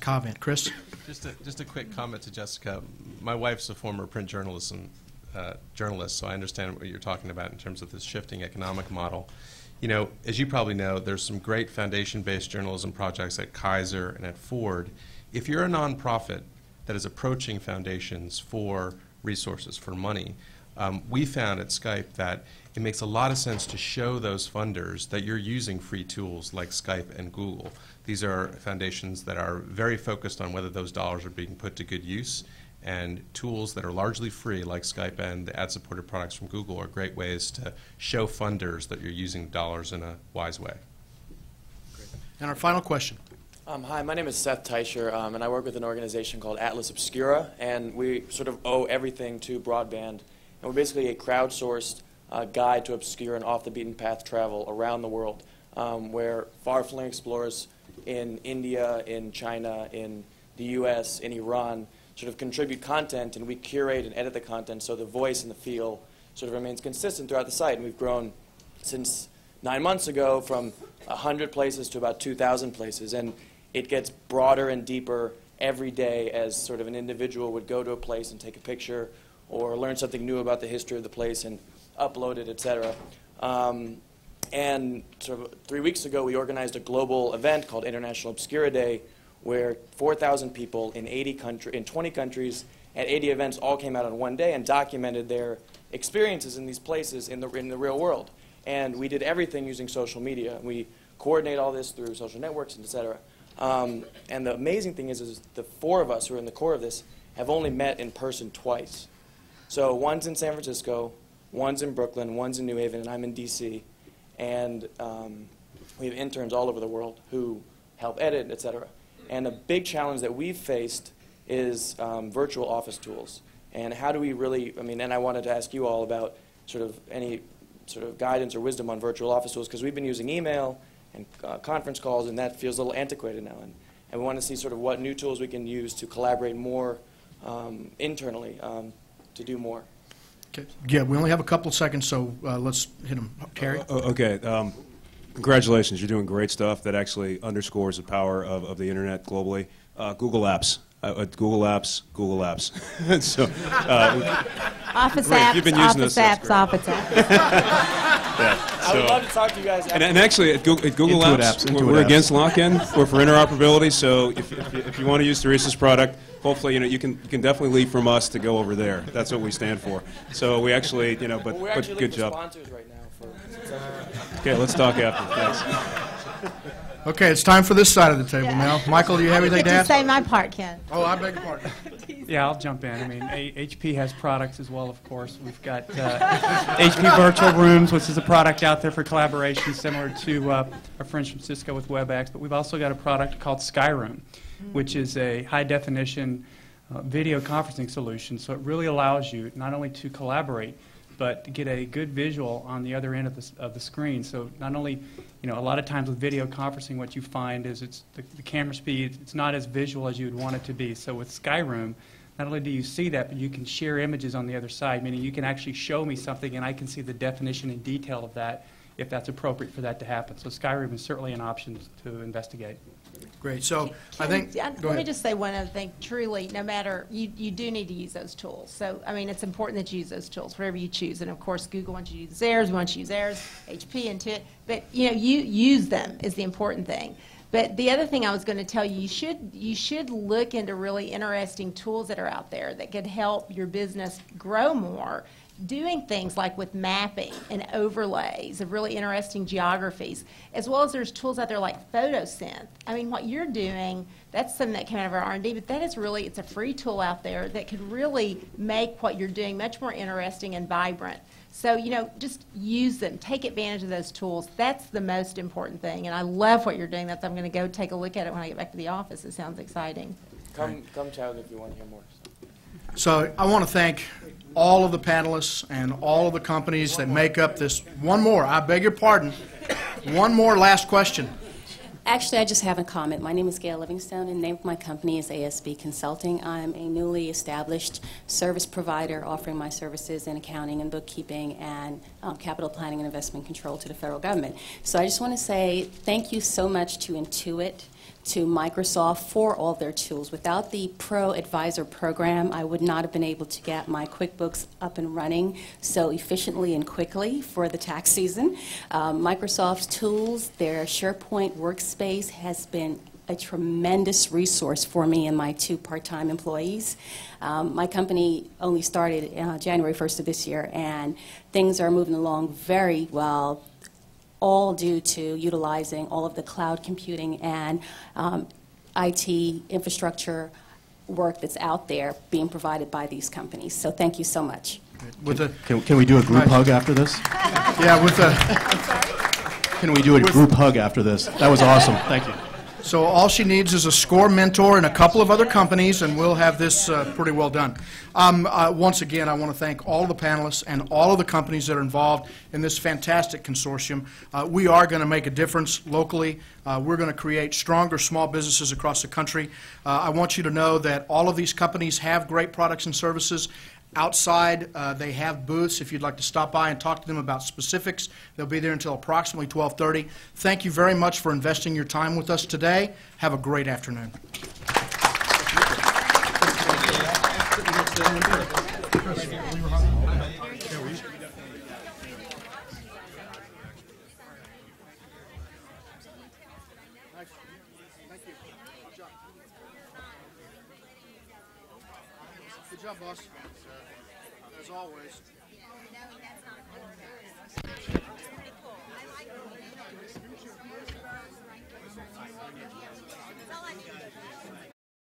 comment. Chris? Just a quick comment to Jessica. My wife's a former print journalist, so I understand what you're talking about in terms of this shifting economic model. As you probably know, there's some great foundation-based journalism projects at Kaiser and at Ford. If you're a nonprofit that is approaching foundations for resources, for money, we found at Skype that it makes a lot of sense to show those funders that you're using free tools like Skype and Google. These are foundations that are very focused on whether those dollars are being put to good use, and tools that are largely free like Skype and the ad-supported products from Google are great ways to show funders that you're using dollars in a wise way. Great. And our final question. Hi, my name is Seth Teicher, and I work with an organization called Atlas Obscura, and we sort of owe everything to broadband. And we're basically a crowdsourced guide to obscure and off-the-beaten-path travel around the world, where far-flung explorers in India, in China, in the U.S., in Iran sort of contribute content, and we curate and edit the content so the voice and the feel sort of remains consistent throughout the site. And we've grown since 9 months ago from 100 places to about 2,000 places, and it gets broader and deeper every day as sort of an individual would go to a place and take a picture or learn something new about the history of the place and upload it, etc. And sort of 3 weeks ago, we organized a global event called International Obscura Day, where 4,000 people in 20 countries at 80 events all came out on one day and documented their experiences in these places in the real world. And we did everything using social media. We coordinate all this through social networks, and et cetera. And the amazing thing is the 4 of us who are in the core of this have only met in person twice. So one's in San Francisco, one's in Brooklyn, one's in New Haven, and I'm in D.C. And we have interns all over the world who help edit, et cetera. And a big challenge that we've faced is virtual office tools. And how do we really, and I wanted to ask you all about sort of any sort of guidance or wisdom on virtual office tools, because we've been using email and conference calls, and that feels a little antiquated now. And we want to see sort of what new tools we can use to collaborate more internally to do more. Okay. Yeah, we only have a couple of seconds, so let's hit them. Terry? Okay. Congratulations. You're doing great stuff that actually underscores the power of the Internet globally. Google Apps. Google Apps, Google Apps. So, Office great. apps, You've been using office this. apps, office apps. Yeah, I would love to talk to you guys. and actually, at Google Intuit Apps, apps, Intuit we're apps. against lock-in. We're for interoperability. So if you want to use Teresa's product, hopefully you can definitely leave from us to go over there. That's what we stand for. So we actually but we're actually good looking job. for sponsors right now for Okay, let's talk after. Thanks. Okay, it's time for this side of the table now. Michael, do you have anything to Just add? say my part, Ken. Oh, I beg your pardon. Yeah, I'll jump in. HP has products as well, of course. We've got HP Virtual Rooms, which is a product out there for collaboration similar to our friends from Cisco with WebEx. But we've also got a product called Skyroom, which is a high-definition video conferencing solution. So it really allows you not only to collaborate, but to get a good visual on the other end of the screen. So not only, a lot of times with video conferencing, what you find is the camera speed, it's not as visual as you would want it to be. So with Skyroom, not only do you see that, but you can share images on the other side, meaning you can actually show me something and I can see the definition and detail of that if that's appropriate for that to happen. So Skyrim is certainly an option to investigate. Great. So I think, let me just say one other thing. Truly, no matter, you do need to use those tools. So, I mean, it's important that you use those tools, whatever you choose. And, of course, Google wants you to use theirs. We want you to use theirs, HP, Intuit. But, you know, you use them is the important thing. But the other thing I was going to tell you, you should look into really interesting tools that are out there that could help your business grow more. Doing things like with mapping and overlays of really interesting geographies, as well as there's tools out there like PhotoSynth. I mean, what you're doing, that's something that came out of our R&D, but that is really, it's a free tool out there that could really make what you're doing much more interesting and vibrant. So, you know, just use them. Take advantage of those tools. That's the most important thing. And I love what you're doing. I'm going to go take a look at it when I get back to the office. It sounds exciting. Come chat if you want to hear more. So I want to thank all of the panelists and all of the companies that make up this. One more, I beg your pardon. One more last question. Actually, I just have a comment. My name is Gail Livingstone, and the name of my company is ASB Consulting. I'm a newly established service provider offering my services in accounting and bookkeeping and capital planning and investment control to the federal government. So I just want to say thank you so much to Intuit, to Microsoft for all their tools. Without the Pro Advisor program, I would not have been able to get my QuickBooks up and running so efficiently and quickly for the tax season. Microsoft's tools, their SharePoint workspace has been a tremendous resource for me and my 2 part-time employees. My company only started January 1st of this year, and things are moving along very well, all due to utilizing all of the cloud computing and IT infrastructure work that's out there being provided by these companies. So thank you so much. Can we do a group hug after this? Yeah, with the... Can we do a group hug after this? That was awesome. Thank you. So all she needs is a SCORE mentor and a couple of other companies, and we'll have this pretty well done. Once again, I want to thank all of the panelists and all of the companies that are involved in this fantastic consortium. We are going to make a difference locally. We're going to create stronger small businesses across the country. I want you to know that all of these companies have great products and services. Outside, they have booths. If you'd like to stop by and talk to them about specifics, they'll be there until approximately 12:30. Thank you very much for investing your time with us today. Have a great afternoon. Good job, boss. As always.